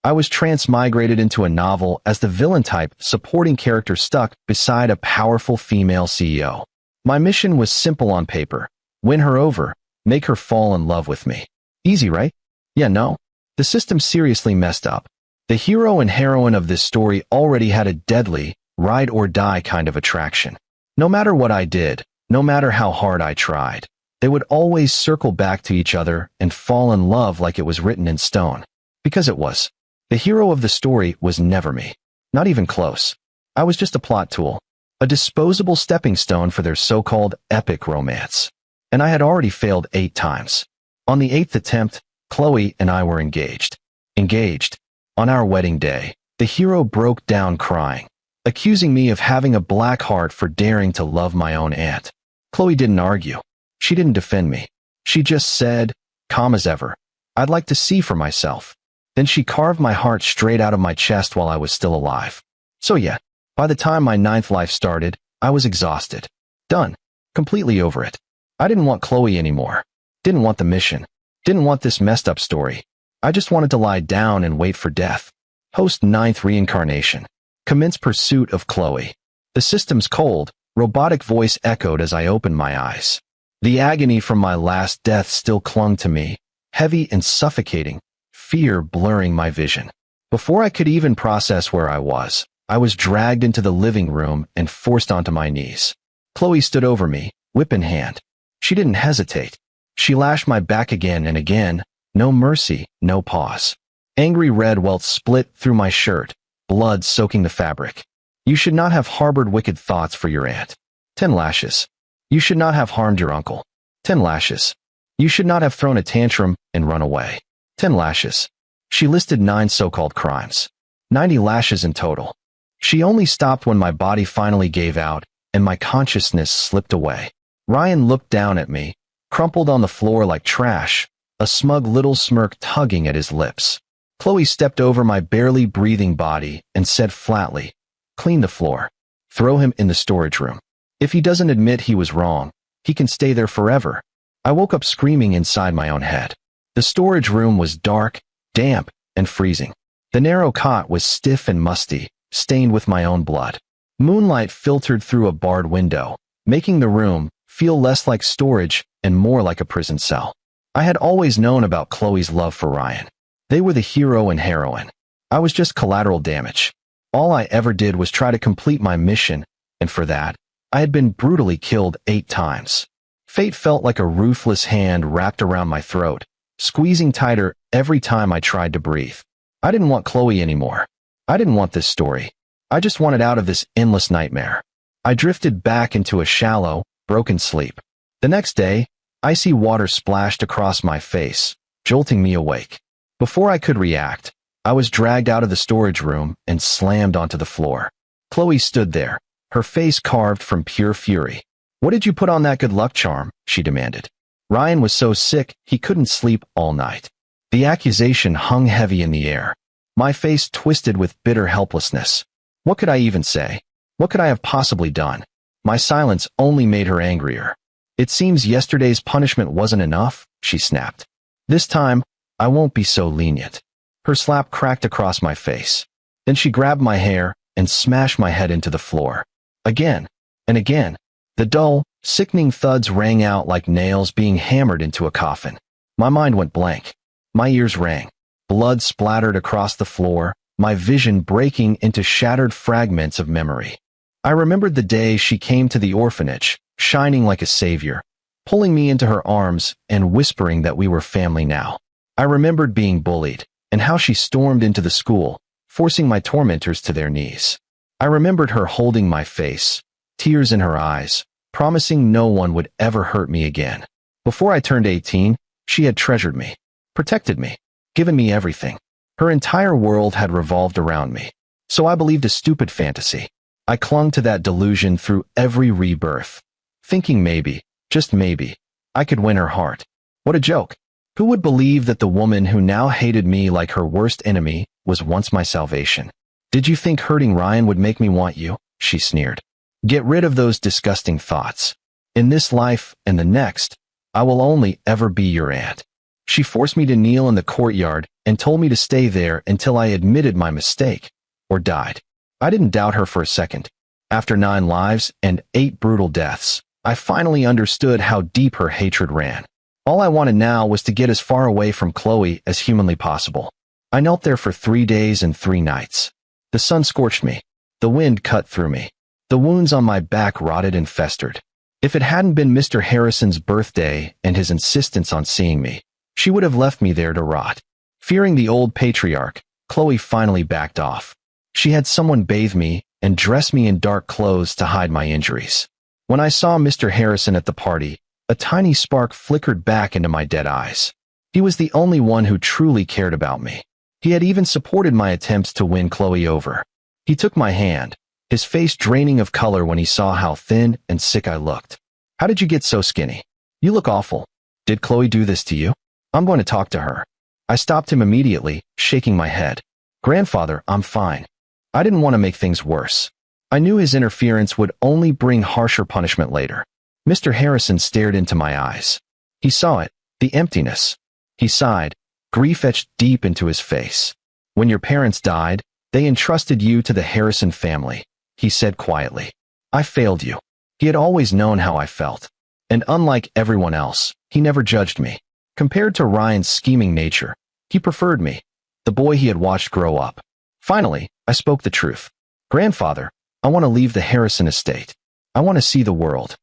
I was transmigrated into a novel as the villain-type supporting character stuck beside a powerful female CEO. My mission was simple on paper: win her over, make her fall in love with me. Easy, right? Yeah, no. The system seriously messed up. The hero and heroine of this story already had a deadly, ride-or-die kind of attraction. No matter what I did, no matter how hard I tried, they would always circle back to each other and fall in love like it was written in stone. Because it was. The hero of the story was never me. Not even close. I was just a plot tool. A disposable stepping stone for their so-called epic romance. And I had already failed 8 times. On the 8th attempt, Chloe and I were engaged. Engaged. On our wedding day, the hero broke down crying, accusing me of having a black heart for daring to love my own aunt. Chloe didn't argue. She didn't defend me. She just said, calm as ever, "I'd like to see for myself." Then she carved my heart straight out of my chest while I was still alive. So yeah, by the time my 9th life started, I was exhausted. Done. Completely over it. I didn't want Chloe anymore. Didn't want the mission. Didn't want this messed up story. I just wanted to lie down and wait for death. Post 9th reincarnation. Commence pursuit of Chloe. The system's cold, robotic voice echoed as I opened my eyes. The agony from my last death still clung to me, heavy and suffocating, fear blurring my vision. Before I could even process where I was dragged into the living room and forced onto my knees. Chloe stood over me, whip in hand. She didn't hesitate. She lashed my back again and again, no mercy, no pause. Angry red welts split through my shirt, blood soaking the fabric. "You should not have harbored wicked thoughts for your aunt." 10 lashes. "You should not have harmed your uncle." 10 lashes. "You should not have thrown a tantrum and run away." 10 lashes. She listed 9 so-called crimes. 90 lashes in total. She only stopped when my body finally gave out and my consciousness slipped away. Ryan looked down at me, crumpled on the floor like trash, a smug little smirk tugging at his lips. Chloe stepped over my barely breathing body and said flatly, "Clean the floor. Throw him in the storage room. If he doesn't admit he was wrong, he can stay there forever." I woke up screaming inside my own head. The storage room was dark, damp, and freezing. The narrow cot was stiff and musty, stained with my own blood. Moonlight filtered through a barred window, making the room feel less like storage and more like a prison cell. I had always known about Chloe's love for Ryan. They were the hero and heroine. I was just collateral damage. All I ever did was try to complete my mission, and for that, I had been brutally killed 8 times. Fate felt like a ruthless hand wrapped around my throat, squeezing tighter every time I tried to breathe. I didn't want Chloe anymore. I didn't want this story. I just wanted out of this endless nightmare. I drifted back into a shallow, broken sleep. The next day, icy water splashed across my face, jolting me awake. Before I could react, I was dragged out of the storage room and slammed onto the floor. Chloe stood there, her face carved from pure fury. "What did you put on that good luck charm?" she demanded. Ryan was so sick he couldn't sleep all night. The accusation hung heavy in the air. My face twisted with bitter helplessness. What could I even say? What could I have possibly done? My silence only made her angrier. "It seems yesterday's punishment wasn't enough," she snapped. "This time, I won't be so lenient." Her slap cracked across my face. Then she grabbed my hair and smashed my head into the floor. Again and again. The dull, sickening thuds rang out like nails being hammered into a coffin. My mind went blank. My ears rang. Blood splattered across the floor, my vision breaking into shattered fragments of memory. I remembered the day she came to the orphanage, shining like a savior, pulling me into her arms and whispering that we were family now. I remembered being bullied, and how she stormed into the school, forcing my tormentors to their knees. I remembered her holding my face, tears in her eyes, promising no one would ever hurt me again. Before I turned 18, she had treasured me, protected me, given me everything. Her entire world had revolved around me. So I believed a stupid fantasy. I clung to that delusion through every rebirth, thinking maybe, just maybe, I could win her heart. What a joke. Who would believe that the woman who now hated me like her worst enemy was once my salvation? "Did you think hurting Ryan would make me want you?" she sneered. "Get rid of those disgusting thoughts. In this life and the next, I will only ever be your aunt." She forced me to kneel in the courtyard and told me to stay there until I admitted my mistake, or died. I didn't doubt her for a second. After 9 lives and 8 brutal deaths, I finally understood how deep her hatred ran. All I wanted now was to get as far away from Chloe as humanly possible. I knelt there for 3 days and 3 nights. The sun scorched me. The wind cut through me. The wounds on my back rotted and festered. If it hadn't been Mr. Harrison's birthday and his insistence on seeing me, she would have left me there to rot. Fearing the old patriarch, Chloe finally backed off. She had someone bathe me and dress me in dark clothes to hide my injuries. When I saw Mr. Harrison at the party, a tiny spark flickered back into my dead eyes. He was the only one who truly cared about me. He had even supported my attempts to win Chloe over. He took my hand, his face draining of color when he saw how thin and sick I looked. "How did you get so skinny? You look awful. Did Chloe do this to you? I'm going to talk to her." I stopped him immediately, shaking my head. "Grandfather, I'm fine." I didn't want to make things worse. I knew his interference would only bring harsher punishment later. Mr. Harrison stared into my eyes. He saw it, the emptiness. He sighed, grief etched deep into his face. "When your parents died, they entrusted you to the Harrison family," he said quietly. "I failed you." He had always known how I felt. And unlike everyone else, he never judged me. Compared to Ryan's scheming nature, he preferred me, the boy he had watched grow up. Finally, I spoke the truth. "Grandfather, I want to leave the Harrison estate. I want to see the world."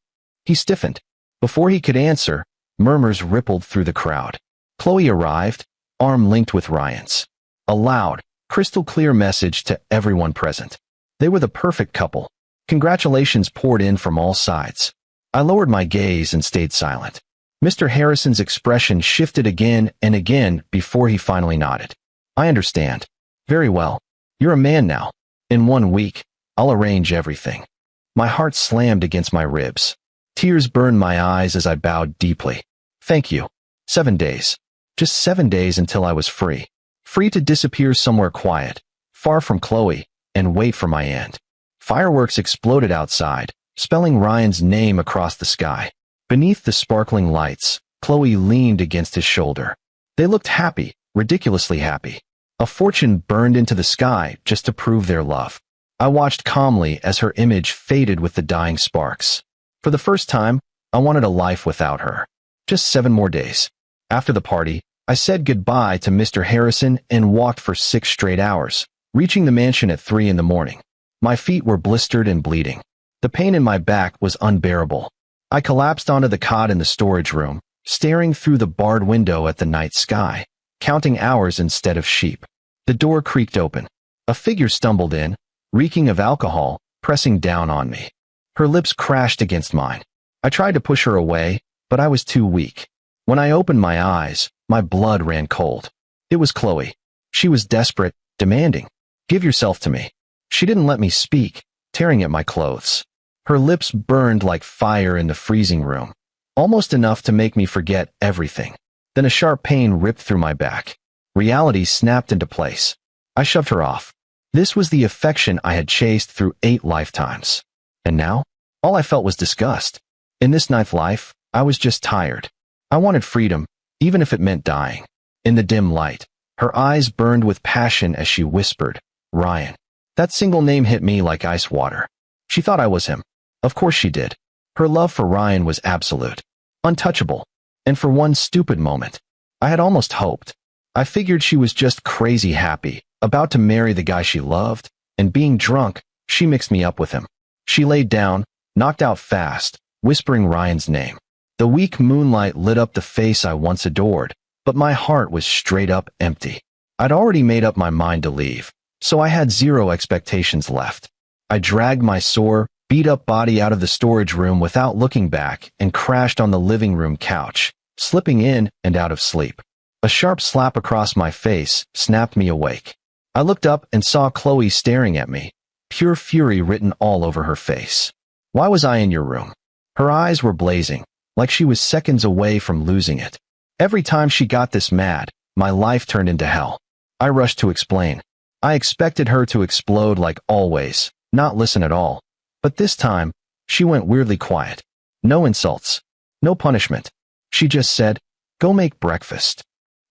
He stiffened. Before he could answer, murmurs rippled through the crowd. Chloe arrived, arm linked with Ryan's. A loud, crystal-clear message to everyone present. They were the perfect couple. Congratulations poured in from all sides. I lowered my gaze and stayed silent. Mr. Harrison's expression shifted again and again before he finally nodded. "I understand. Very well. You're a man now. In 1 week, I'll arrange everything." My heart slammed against my ribs. Tears burned my eyes as I bowed deeply. "Thank you. 7 days. Just 7 days until I was free. Free to disappear somewhere quiet, far from Chloe, and wait for my end." Fireworks exploded outside, spelling Ryan's name across the sky. Beneath the sparkling lights, Chloe leaned against his shoulder. They looked happy, ridiculously happy. A fortune burned into the sky just to prove their love. I watched calmly as her image faded with the dying sparks. For the first time, I wanted a life without her. Just 7 more days. After the party, I said goodbye to Mr. Harrison and walked for 6 straight hours, reaching the mansion at 3 in the morning. My feet were blistered and bleeding. The pain in my back was unbearable. I collapsed onto the cot in the storage room, staring through the barred window at the night sky, counting hours instead of sheep. The door creaked open. A figure stumbled in, reeking of alcohol, pressing down on me. Her lips crashed against mine. I tried to push her away, but I was too weak. When I opened my eyes, my blood ran cold. It was Chloe. She was desperate, demanding. "Give yourself to me." She didn't let me speak, tearing at my clothes. Her lips burned like fire in the freezing room, almost enough to make me forget everything. Then a sharp pain ripped through my back. Reality snapped into place. I shoved her off. This was the affection I had chased through 8 lifetimes. And now, all I felt was disgust. In this 9th life, I was just tired. I wanted freedom, even if it meant dying. In the dim light, her eyes burned with passion as she whispered, "Ryan." That single name hit me like ice water. She thought I was him. Of course she did. Her love for Ryan was absolute, untouchable, and for one stupid moment, I had almost hoped. I figured she was just crazy happy, about to marry the guy she loved, and being drunk, she mixed me up with him. She laid down, knocked out fast, whispering Ryan's name. The weak moonlight lit up the face I once adored, but my heart was straight up empty. I'd already made up my mind to leave, so I had 0 expectations left. I dragged my sore, beat-up body out of the storage room without looking back and crashed on the living room couch, slipping in and out of sleep. A sharp slap across my face snapped me awake. I looked up and saw Chloe staring at me, pure fury written all over her face. "Why was I in your room?" Her eyes were blazing, like she was seconds away from losing it. Every time she got this mad, my life turned into hell. I rushed to explain. I expected her to explode like always, not listen at all. But this time, she went weirdly quiet. No insults. No punishment. She just said, "Go make breakfast."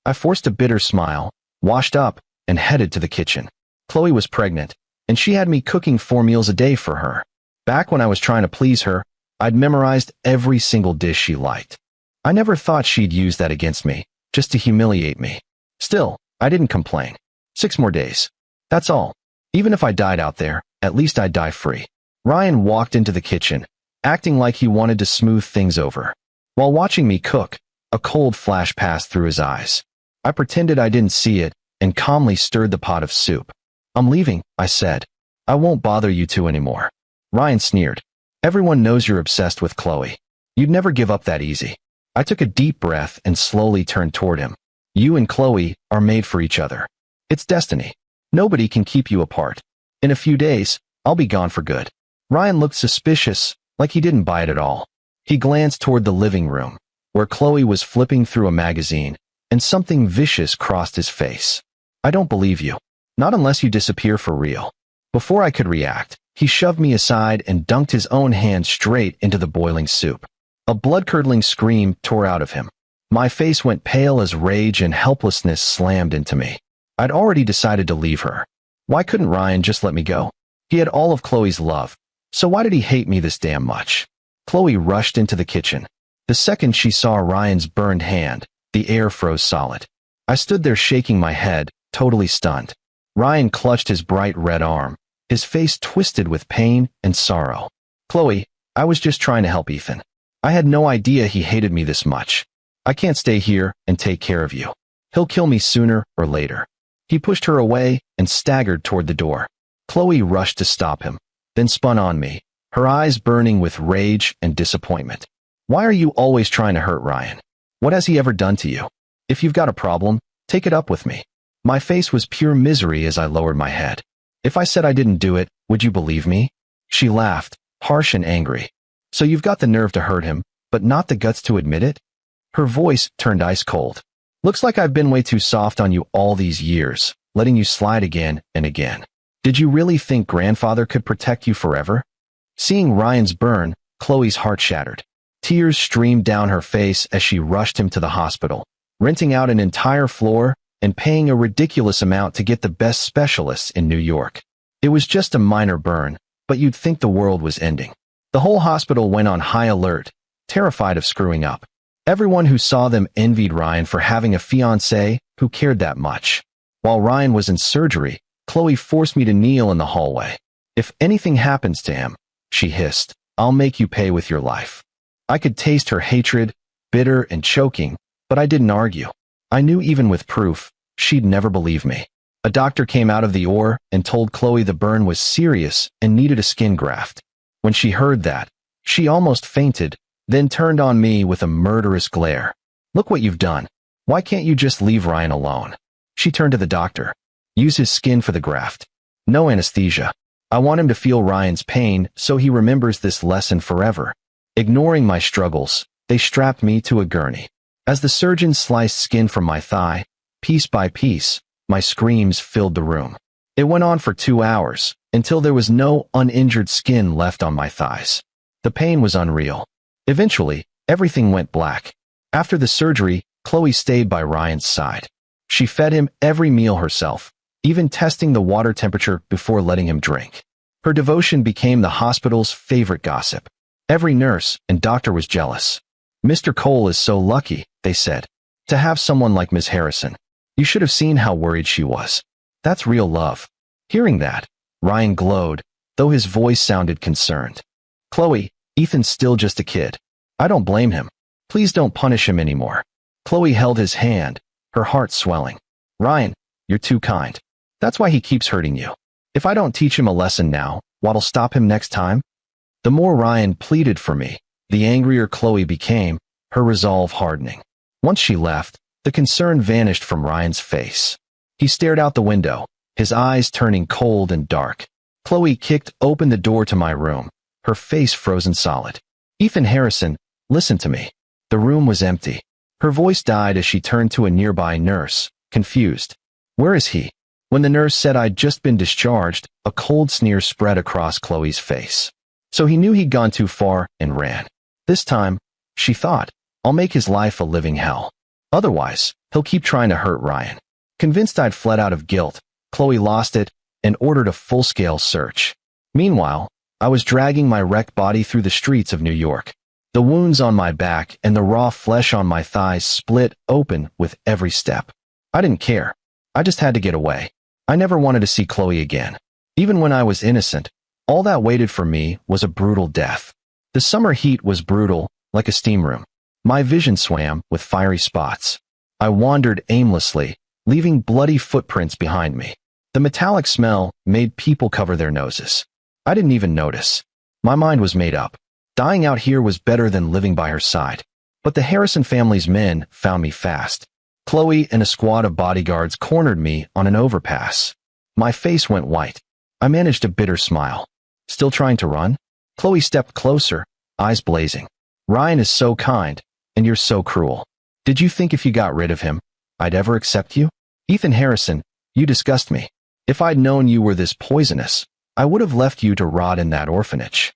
I forced a bitter smile, washed up, and headed to the kitchen. Chloe was pregnant, and she had me cooking 4 meals a day for her. Back when I was trying to please her, I'd memorized every single dish she liked. I never thought she'd use that against me, just to humiliate me. Still, I didn't complain. 6 more days. That's all. Even if I died out there, at least I'd die free. Ryan walked into the kitchen, acting like he wanted to smooth things over. While watching me cook, a cold flash passed through his eyes. I pretended I didn't see it and calmly stirred the pot of soup. "I'm leaving," I said. "I won't bother you two anymore." Ryan sneered. "Everyone knows you're obsessed with Chloe. You'd never give up that easy." I took a deep breath and slowly turned toward him. "You and Chloe are made for each other. It's destiny. Nobody can keep you apart. In a few days, I'll be gone for good." Ryan looked suspicious, like he didn't buy it at all. He glanced toward the living room, where Chloe was flipping through a magazine, and something vicious crossed his face. "I don't believe you. Not unless you disappear for real." Before I could react, he shoved me aside and dunked his own hand straight into the boiling soup. A blood-curdling scream tore out of him. My face went pale as rage and helplessness slammed into me. I'd already decided to leave her. Why couldn't Ryan just let me go? He had all of Chloe's love, so why did he hate me this damn much? Chloe rushed into the kitchen. The second she saw Ryan's burned hand, the air froze solid. I stood there shaking my head, totally stunned. Ryan clutched his bright red arm, his face twisted with pain and sorrow. "Chloe, I was just trying to help Ethan. I had no idea he hated me this much. I can't stay here and take care of you. He'll kill me sooner or later." He pushed her away and staggered toward the door. Chloe rushed to stop him, then spun on me, her eyes burning with rage and disappointment. "Why are you always trying to hurt Ryan? What has he ever done to you? If you've got a problem, take it up with me." My face was pure misery as I lowered my head. "If I said I didn't do it, would you believe me?" She laughed, harsh and angry. "So you've got the nerve to hurt him, but not the guts to admit it?" Her voice turned ice cold. "Looks like I've been way too soft on you all these years, letting you slide again and again. Did you really think grandfather could protect you forever?" Seeing Ryan's burn, Chloe's heart shattered. Tears streamed down her face as she rushed him to the hospital, renting out an entire floor and paying a ridiculous amount to get the best specialists in New York. It was just a minor burn, but you'd think the world was ending. The whole hospital went on high alert, terrified of screwing up. Everyone who saw them envied Ryan for having a fiancé who cared that much. While Ryan was in surgery, Chloe forced me to kneel in the hallway. "If anything happens to him," she hissed, "I'll make you pay with your life." I could taste her hatred, bitter and choking, but I didn't argue. I knew even with proof, she'd never believe me. A doctor came out of the OR and told Chloe the burn was serious and needed a skin graft. When she heard that, she almost fainted, then turned on me with a murderous glare. "Look what you've done. Why can't you just leave Ryan alone?" She turned to the doctor. "Use his skin for the graft. No anesthesia. I want him to feel Ryan's pain so he remembers this lesson forever." Ignoring my struggles, they strapped me to a gurney. As the surgeon sliced skin from my thigh, piece by piece, my screams filled the room. It went on for 2 hours, until there was no uninjured skin left on my thighs. The pain was unreal. Eventually, everything went black. After the surgery, Chloe stayed by Ryan's side. She fed him every meal herself, even testing the water temperature before letting him drink. Her devotion became the hospital's favorite gossip. Every nurse and doctor was jealous. "Mr. Cole is so lucky," they said, "to have someone like Miss Harrison. You should have seen how worried she was. That's real love." Hearing that, Ryan glowed, though his voice sounded concerned. "Chloe, Ethan's still just a kid. I don't blame him. Please don't punish him anymore." Chloe held his hand, her heart swelling. "Ryan, you're too kind. That's why he keeps hurting you. If I don't teach him a lesson now, what'll stop him next time?" The more Ryan pleaded for me, the angrier Chloe became, her resolve hardening. Once she left, the concern vanished from Ryan's face. He stared out the window, his eyes turning cold and dark. Chloe kicked open the door to my room, her face frozen solid. "Ethan Harrison, listen to me." The room was empty. Her voice died as she turned to a nearby nurse, confused. "Where is he?" When the nurse said I'd just been discharged, a cold sneer spread across Chloe's face. So he knew he'd gone too far and ran. This time, she thought, I'll make his life a living hell. Otherwise, he'll keep trying to hurt Ryan. Convinced I'd fled out of guilt, Chloe lost it and ordered a full-scale search. Meanwhile, I was dragging my wrecked body through the streets of New York. The wounds on my back and the raw flesh on my thighs split open with every step. I didn't care. I just had to get away. I never wanted to see Chloe again. Even when I was innocent, all that waited for me was a brutal death. The summer heat was brutal, like a steam room. My vision swam with fiery spots. I wandered aimlessly, leaving bloody footprints behind me. The metallic smell made people cover their noses. I didn't even notice. My mind was made up. Dying out here was better than living by her side. But the Harrison family's men found me fast. Chloe and a squad of bodyguards cornered me on an overpass. My face went white. I managed a bitter smile. Still trying to run? Chloe stepped closer, eyes blazing. Ryan is so kind, and you're so cruel. Did you think if you got rid of him, I'd ever accept you? Ethan Harrison, you disgust me. If I'd known you were this poisonous, I would have left you to rot in that orphanage.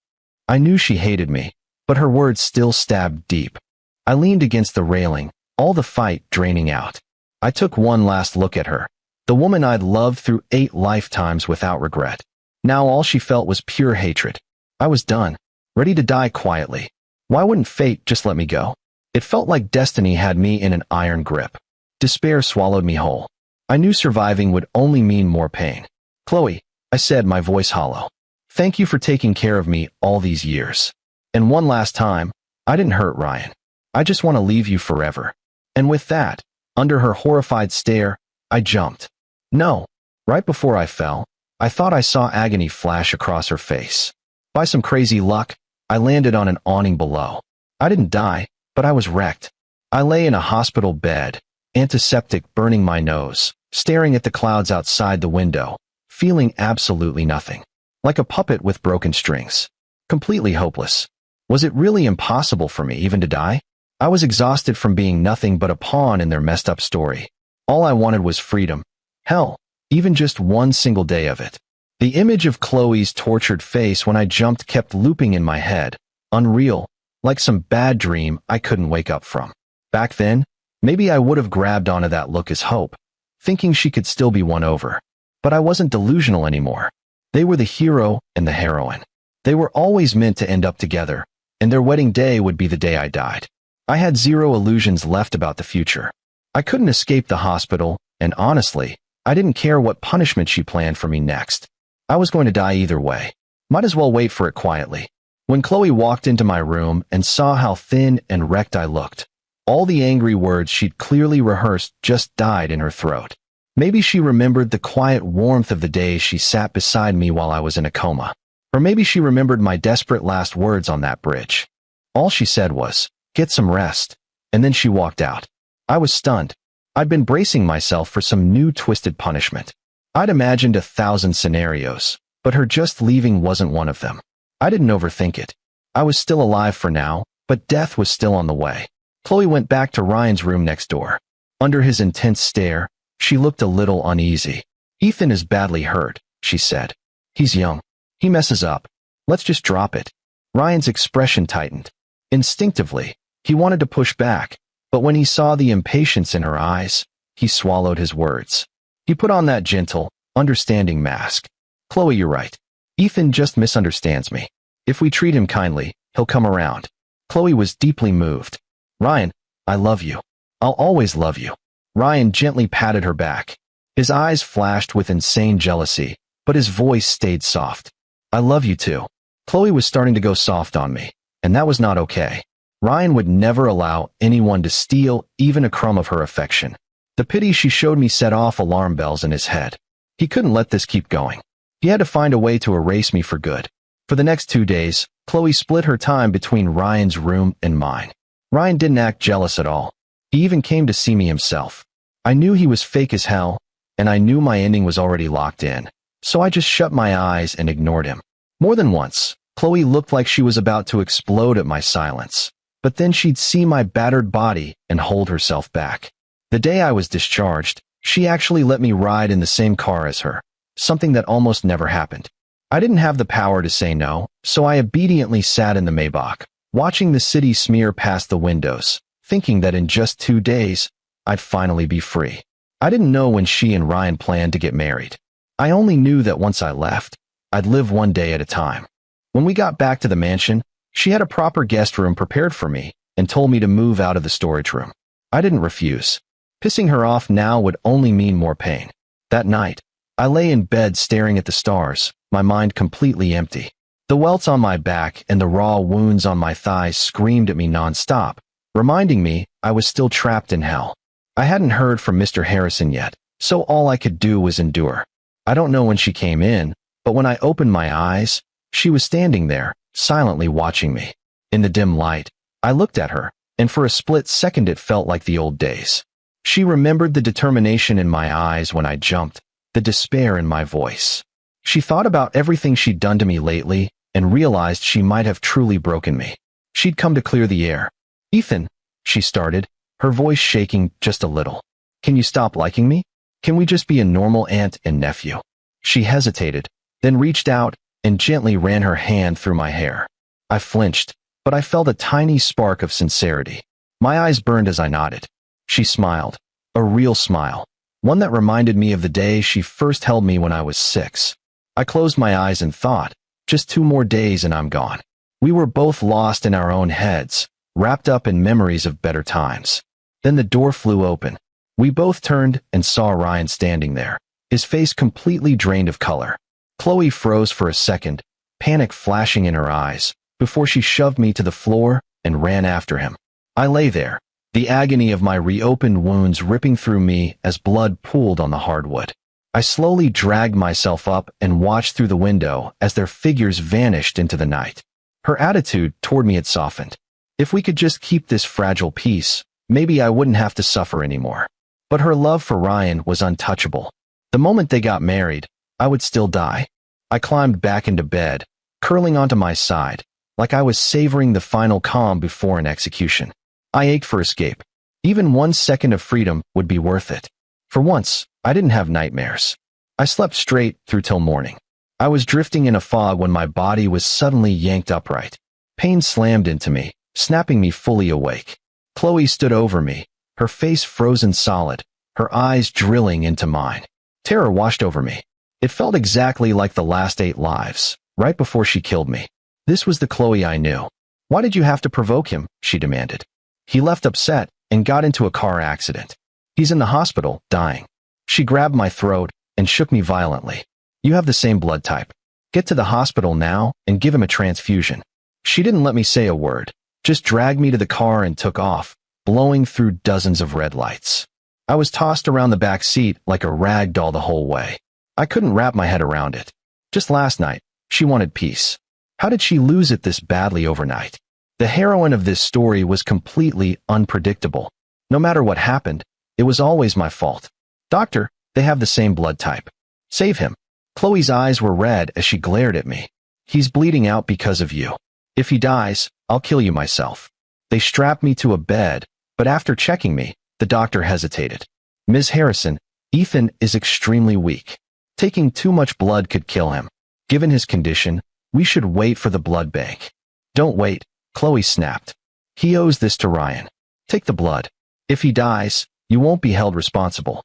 I knew she hated me, but her words still stabbed deep. I leaned against the railing, all the fight draining out. I took one last look at her, the woman I'd loved through 8 lifetimes without regret. Now all she felt was pure hatred. I was done, ready to die quietly. Why wouldn't fate just let me go? It felt like destiny had me in an iron grip. Despair swallowed me whole. I knew surviving would only mean more pain. Chloe, I said, my voice hollow. Thank you for taking care of me all these years. And one last time, I didn't hurt Ryan. I just want to leave you forever. And with that, under her horrified stare, I jumped. No. Right before I fell, I thought I saw agony flash across her face. By some crazy luck, I landed on an awning below. I didn't die, but I was wrecked. I lay in a hospital bed, antiseptic burning my nose, staring at the clouds outside the window, feeling absolutely nothing. Like a puppet with broken strings. Completely hopeless. Was it really impossible for me even to die? I was exhausted from being nothing but a pawn in their messed up story. All I wanted was freedom. Hell, even just one single day of it. The image of Chloe's tortured face when I jumped kept looping in my head, unreal, like some bad dream I couldn't wake up from. Back then, maybe I would have grabbed onto that look as hope, thinking she could still be won over. But I wasn't delusional anymore. They were the hero and the heroine. They were always meant to end up together, and their wedding day would be the day I died. I had zero illusions left about the future. I couldn't escape the hospital, and honestly, I didn't care what punishment she planned for me next. I was going to die either way. Might as well wait for it quietly. When Chloe walked into my room and saw how thin and wrecked I looked, all the angry words she'd clearly rehearsed just died in her throat. Maybe she remembered the quiet warmth of the days she sat beside me while I was in a coma. Or maybe she remembered my desperate last words on that bridge. All she said was, "Get some rest," and then she walked out. I was stunned. I'd been bracing myself for some new twisted punishment. I'd imagined 1,000 scenarios, but her just leaving wasn't one of them. I didn't overthink it. I was still alive for now, but death was still on the way. Chloe went back to Ryan's room next door. Under his intense stare, she looked a little uneasy. "Ethan is badly hurt," she said. "He's young. He messes up. Let's just drop it." Ryan's expression tightened. Instinctively, he wanted to push back, but when he saw the impatience in her eyes, he swallowed his words. He put on that gentle, understanding mask. "Chloe, you're right. Ethan just misunderstands me. If we treat him kindly, he'll come around." Chloe was deeply moved. "Ryan, I love you. I'll always love you." Ryan gently patted her back. His eyes flashed with insane jealousy, but his voice stayed soft. "I love you too." Chloe was starting to go soft on me, and that was not okay. Ryan would never allow anyone to steal even a crumb of her affection. The pity she showed me set off alarm bells in his head. He couldn't let this keep going. He had to find a way to erase me for good. For the next 2 days, Chloe split her time between Ryan's room and mine. Ryan didn't act jealous at all. He even came to see me himself. I knew he was fake as hell, and I knew my ending was already locked in, so I just shut my eyes and ignored him. More than once, Chloe looked like she was about to explode at my silence, but then she'd see my battered body and hold herself back. The day I was discharged, she actually let me ride in the same car as her, something that almost never happened. I didn't have the power to say no, so I obediently sat in the Maybach, watching the city smear past the windows, thinking that in just 2 days, I'd finally be free. I didn't know when she and Ryan planned to get married. I only knew that once I left, I'd live one day at a time. When we got back to the mansion, she had a proper guest room prepared for me and told me to move out of the storage room. I didn't refuse. Pissing her off now would only mean more pain. That night, I lay in bed staring at the stars, my mind completely empty. The welts on my back and the raw wounds on my thighs screamed at me nonstop, reminding me I was still trapped in hell. I hadn't heard from Mr. Harrison yet, so all I could do was endure. I don't know when she came in, but when I opened my eyes, she was standing there, silently watching me. In the dim light, I looked at her, and for a split second it felt like the old days. She remembered the determination in my eyes when I jumped, the despair in my voice. She thought about everything she'd done to me lately and realized she might have truly broken me. She'd come to clear the air. "Ethan," she started, her voice shaking just a little. "Can you stop liking me? Can we just be a normal aunt and nephew?" She hesitated, then reached out and gently ran her hand through my hair. I flinched, but I felt a tiny spark of sincerity. My eyes burned as I nodded. She smiled, a real smile, one that reminded me of the day she first held me when I was 6. I closed my eyes and thought, just 2 more days and I'm gone. We were both lost in our own heads, wrapped up in memories of better times. Then the door flew open. We both turned and saw Ryan standing there, his face completely drained of color. Chloe froze for a second, panic flashing in her eyes, before she shoved me to the floor and ran after him. I lay there, the agony of my reopened wounds ripping through me as blood pooled on the hardwood. I slowly dragged myself up and watched through the window as their figures vanished into the night. Her attitude toward me had softened. If we could just keep this fragile peace, maybe I wouldn't have to suffer anymore. But her love for Ryan was untouchable. The moment they got married, I would still die. I climbed back into bed, curling onto my side, like I was savoring the final calm before an execution. I ached for escape. Even 1 second of freedom would be worth it. For once, I didn't have nightmares. I slept straight through till morning. I was drifting in a fog when my body was suddenly yanked upright. Pain slammed into me, snapping me fully awake. Chloe stood over me, her face frozen solid, her eyes drilling into mine. Terror washed over me. It felt exactly like the last 8 lives, right before she killed me. This was the Chloe I knew. "Why did you have to provoke him?" she demanded. "He left upset and got into a car accident. He's in the hospital, dying." She grabbed my throat and shook me violently. "You have the same blood type. Get to the hospital now and give him a transfusion." She didn't let me say a word, just dragged me to the car and took off, blowing through dozens of red lights. I was tossed around the back seat like a rag doll the whole way. I couldn't wrap my head around it. Just last night, she wanted peace. How did she lose it this badly overnight? The heroine of this story was completely unpredictable. No matter what happened, it was always my fault. "Doctor, they have the same blood type. Save him." Chloe's eyes were red as she glared at me. "He's bleeding out because of you. If he dies, I'll kill you myself." They strapped me to a bed, but after checking me, the doctor hesitated. "Ms. Harrison, Ethan is extremely weak. Taking too much blood could kill him. Given his condition, we should wait for the blood bank." "Don't wait," Chloe snapped. "He owes this to Ryan. Take the blood. If he dies, you won't be held responsible."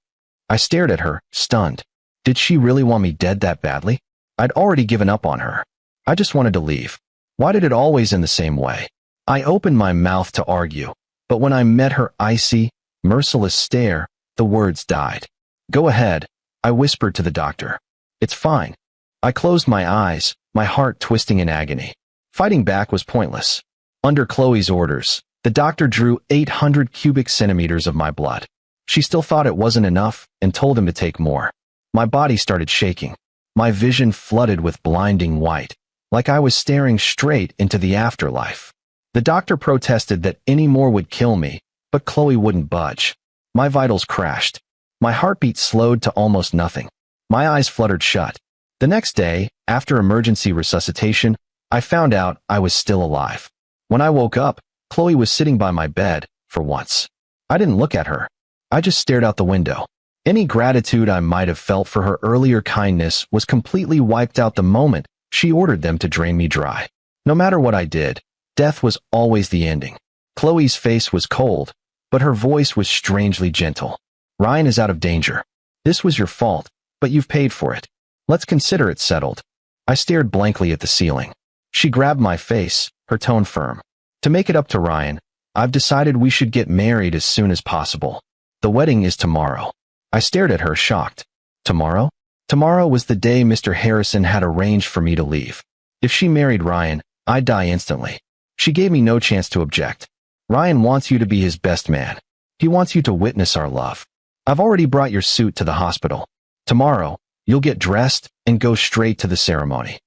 I stared at her, stunned. Did she really want me dead that badly? I'd already given up on her. I just wanted to leave. Why did it always end the same way? I opened my mouth to argue, but when I met her icy, merciless stare, the words died. "Go ahead," I whispered to the doctor. "It's fine." I closed my eyes, my heart twisting in agony. Fighting back was pointless. Under Chloe's orders, the doctor drew 800 cubic centimeters of my blood. She still thought it wasn't enough and told him to take more. My body started shaking. My vision flooded with blinding white, like I was staring straight into the afterlife. The doctor protested that any more would kill me, but Chloe wouldn't budge. My vitals crashed. My heartbeat slowed to almost nothing. My eyes fluttered shut. The next day, after emergency resuscitation, I found out I was still alive. When I woke up, Chloe was sitting by my bed, for once. I didn't look at her. I just stared out the window. Any gratitude I might have felt for her earlier kindness was completely wiped out the moment she ordered them to drain me dry. No matter what I did, death was always the ending. Chloe's face was cold, but her voice was strangely gentle. Ryan is out of danger. This was your fault, but you've paid for it. Let's consider it settled. I stared blankly at the ceiling. She grabbed my face, her tone firm. To make it up to Ryan, I've decided we should get married as soon as possible. The wedding is tomorrow. I stared at her, shocked. Tomorrow? Tomorrow was the day Mr. Harrison had arranged for me to leave. If she married Ryan, I'd die instantly. She gave me no chance to object. Ryan wants you to be his best man. He wants you to witness our love. I've already brought your suit to the hospital. Tomorrow, you'll get dressed and go straight to the ceremony.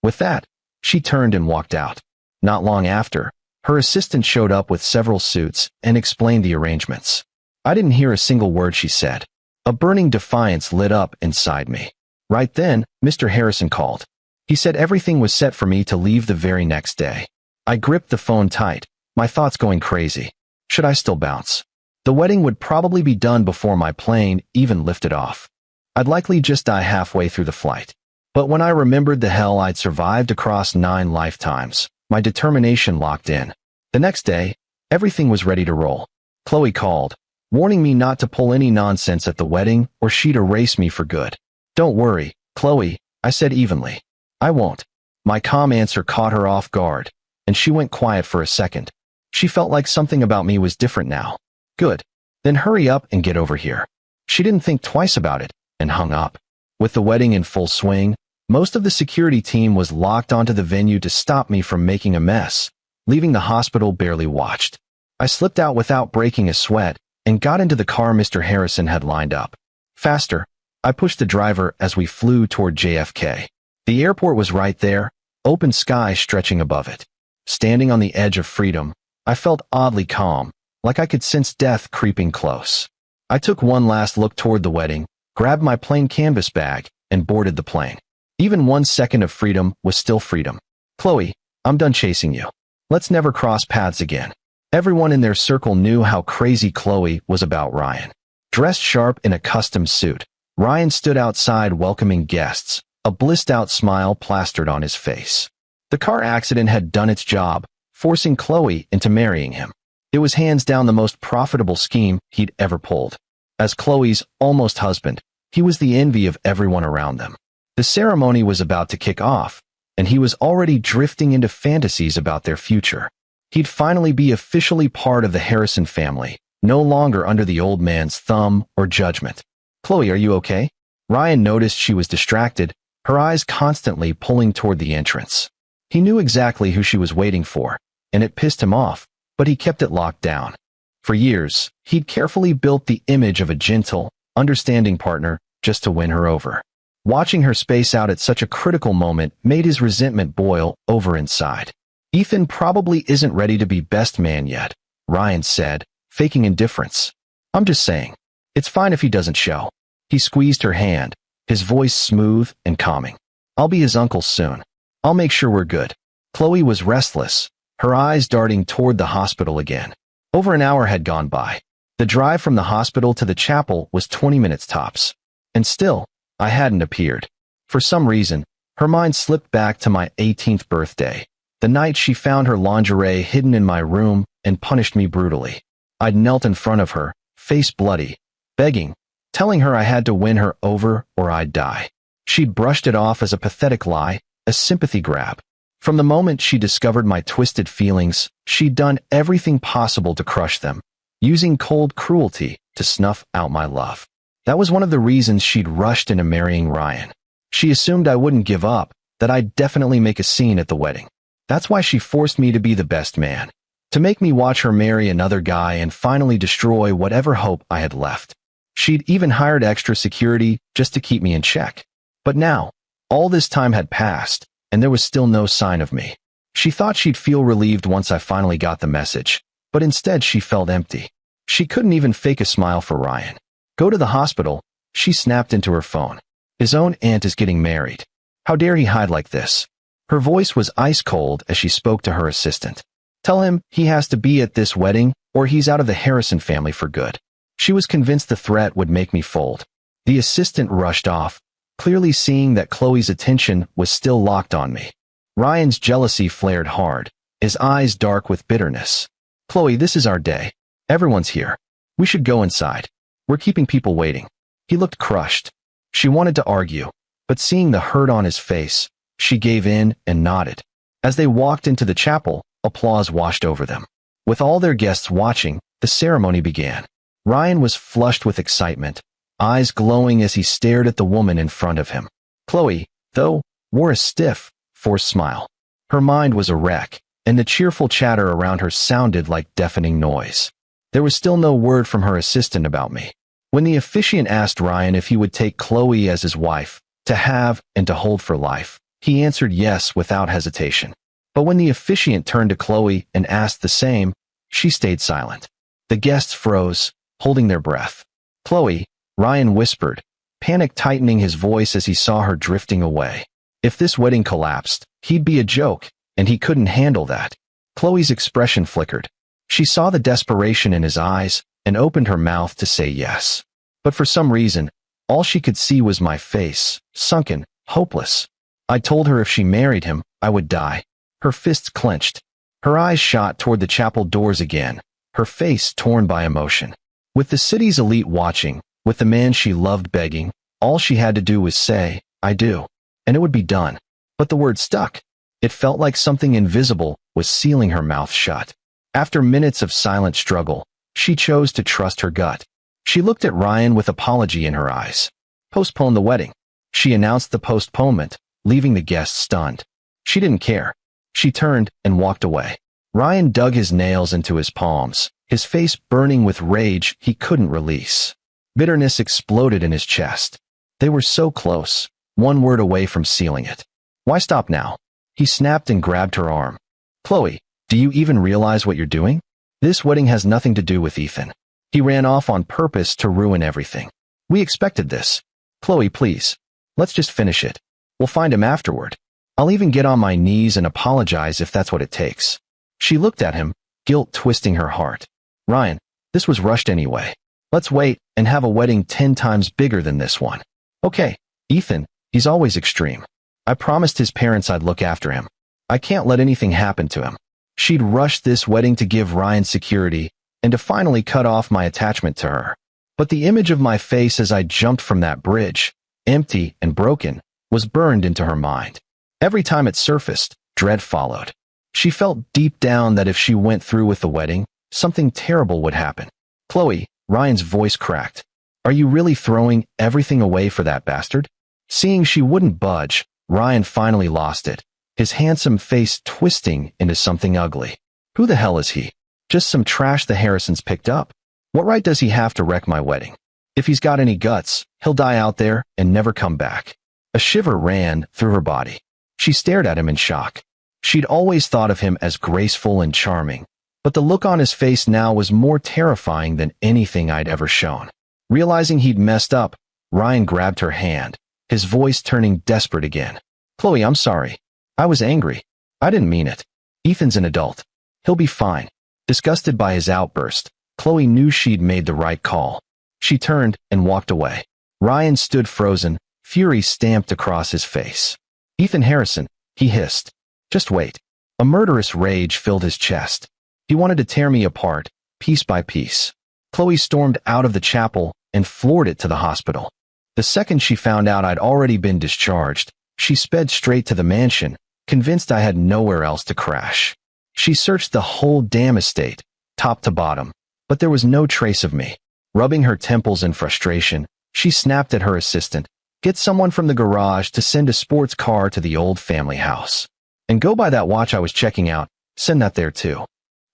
With that, she turned and walked out. Not long after, her assistant showed up with several suits and explained the arrangements. I didn't hear a single word she said. A burning defiance lit up inside me. Right then, Mr. Harrison called. He said everything was set for me to leave the very next day. I gripped the phone tight, my thoughts going crazy. Should I still bounce? The wedding would probably be done before my plane even lifted off. I'd likely just die halfway through the flight. But when I remembered the hell I'd survived across 9 lifetimes, my determination locked in. The next day, everything was ready to roll. Chloe called, warning me not to pull any nonsense at the wedding or she'd erase me for good. Don't worry, Chloe, I said evenly. I won't. My calm answer caught her off guard, and she went quiet for a second. She felt like something about me was different now. Good. Then hurry up and get over here. She didn't think twice about it, and hung up. With the wedding in full swing, most of the security team was locked onto the venue to stop me from making a mess. Leaving the hospital barely watched. I slipped out without breaking a sweat and got into the car Mr. Harrison had lined up. Faster, I pushed the driver as we flew toward JFK. The airport was right there, open sky stretching above it. Standing on the edge of freedom, I felt oddly calm, like I could sense death creeping close. I took one last look toward the wedding, grabbed my plain canvas bag, and boarded the plane. Even 1 second of freedom was still freedom. Chloe, I'm done chasing you. Let's never cross paths again. Everyone in their circle knew how crazy Chloe was about Ryan. Dressed sharp in a custom suit, Ryan stood outside welcoming guests, a blissed-out smile plastered on his face. The car accident had done its job, forcing Chloe into marrying him. It was hands down the most profitable scheme he'd ever pulled. As Chloe's almost husband, he was the envy of everyone around them. The ceremony was about to kick off, and he was already drifting into fantasies about their future. He'd finally be officially part of the Harrison family, no longer under the old man's thumb or judgment. Chloe, are you okay? Ryan noticed she was distracted, her eyes constantly pulling toward the entrance. He knew exactly who she was waiting for, and it pissed him off, but he kept it locked down. For years, he'd carefully built the image of a gentle, understanding partner just to win her over. Watching her space out at such a critical moment made his resentment boil over inside. Ethan probably isn't ready to be best man yet, Ryan said, faking indifference. I'm just saying. It's fine if he doesn't show. He squeezed her hand, his voice smooth and calming. I'll be his uncle soon. I'll make sure we're good. Chloe was restless, her eyes darting toward the hospital again. Over an hour had gone by. The drive from the hospital to the chapel was 20 minutes tops. And still, I hadn't appeared. For some reason, her mind slipped back to my 18th birthday, the night she found her lingerie hidden in my room and punished me brutally. I'd knelt in front of her, face bloody, begging, telling her I had to win her over or I'd die. She'd brushed it off as a pathetic lie, a sympathy grab. From the moment she discovered my twisted feelings, she'd done everything possible to crush them, using cold cruelty to snuff out my love. That was one of the reasons she'd rushed into marrying Ryan. She assumed I wouldn't give up, that I'd definitely make a scene at the wedding. That's why she forced me to be the best man, to make me watch her marry another guy and finally destroy whatever hope I had left. She'd even hired extra security just to keep me in check. But now, all this time had passed, and there was still no sign of me. She thought she'd feel relieved once I finally got the message, but instead she felt empty. She couldn't even fake a smile for Ryan. Go to the hospital, she snapped into her phone. His own aunt is getting married. How dare he hide like this? Her voice was ice cold as she spoke to her assistant. Tell him he has to be at this wedding or he's out of the Harrison family for good. She was convinced the threat would make me fold. The assistant rushed off, clearly seeing that Chloe's attention was still locked on me. Ryan's jealousy flared hard, his eyes dark with bitterness. Chloe, this is our day. Everyone's here. We should go inside. We're keeping people waiting. He looked crushed. She wanted to argue, but seeing the hurt on his face, she gave in and nodded. As they walked into the chapel, applause washed over them. With all their guests watching, the ceremony began. Ryan was flushed with excitement, eyes glowing as he stared at the woman in front of him. Chloe, though, wore a stiff, forced smile. Her mind was a wreck, and the cheerful chatter around her sounded like deafening noise. There was still no word from her assistant about me. When the officiant asked Ryan if he would take Chloe as his wife, to have and to hold for life, he answered yes without hesitation. But when the officiant turned to Chloe and asked the same, she stayed silent. The guests froze, holding their breath. Chloe, Ryan whispered, panic tightening his voice as he saw her drifting away. If this wedding collapsed, he'd be a joke, and he couldn't handle that. Chloe's expression flickered. She saw the desperation in his eyes and opened her mouth to say yes. But for some reason, all she could see was my face, sunken, hopeless. I told her if she married him, I would die. Her fists clenched. Her eyes shot toward the chapel doors again, her face torn by emotion. With the city's elite watching, with the man she loved begging, all she had to do was say, I do. And it would be done. But the word stuck. It felt like something invisible was sealing her mouth shut. After minutes of silent struggle, she chose to trust her gut. She looked at Ryan with apology in her eyes. Postpone the wedding. She announced the postponement, leaving the guests stunned. She didn't care. She turned and walked away. Ryan dug his nails into his palms, his face burning with rage he couldn't release. Bitterness exploded in his chest. They were so close, one word away from sealing it. Why stop now? He snapped and grabbed her arm. Chloe, do you even realize what you're doing? This wedding has nothing to do with Ethan. He ran off on purpose to ruin everything. We expected this. Chloe, please. Let's just finish it. We'll find him afterward. I'll even get on my knees and apologize if that's what it takes. She looked at him, guilt twisting her heart. Ryan, this was rushed anyway. Let's wait and have a wedding 10 times bigger than this one. Okay, Ethan, he's always extreme. I promised his parents I'd look after him. I can't let anything happen to him. She'd rushed this wedding to give Ryan security and to finally cut off my attachment to her. But the image of my face as I jumped from that bridge, empty and broken, was burned into her mind. Every time it surfaced, dread followed. She felt deep down that if she went through with the wedding, something terrible would happen. Chloe, Ryan's voice cracked. Are you really throwing everything away for that bastard? Seeing she wouldn't budge, Ryan finally lost it, his handsome face twisting into something ugly. Who the hell is he? Just some trash the Harrisons picked up. What right does he have to wreck my wedding? If he's got any guts, he'll die out there and never come back. A shiver ran through her body. She stared at him in shock. She'd always thought of him as graceful and charming, but the look on his face now was more terrifying than anything I'd ever shown. Realizing he'd messed up, Ryan grabbed her hand, his voice turning desperate again. Chloe, I'm sorry. I was angry. I didn't mean it. Ethan's an adult. He'll be fine. Disgusted by his outburst, Chloe knew she'd made the right call. She turned and walked away. Ryan stood frozen, fury stamped across his face. Ethan Harrison, he hissed. Just wait. A murderous rage filled his chest. He wanted to tear me apart, piece by piece. Chloe stormed out of the chapel and floored it to the hospital. The second she found out I'd already been discharged, she sped straight to the mansion, convinced I had nowhere else to crash. She searched the whole damn estate, top to bottom, but there was no trace of me. Rubbing her temples in frustration, she snapped at her assistant, get someone from the garage to send a sports car to the old family house. And go buy that watch I was checking out, send that there too.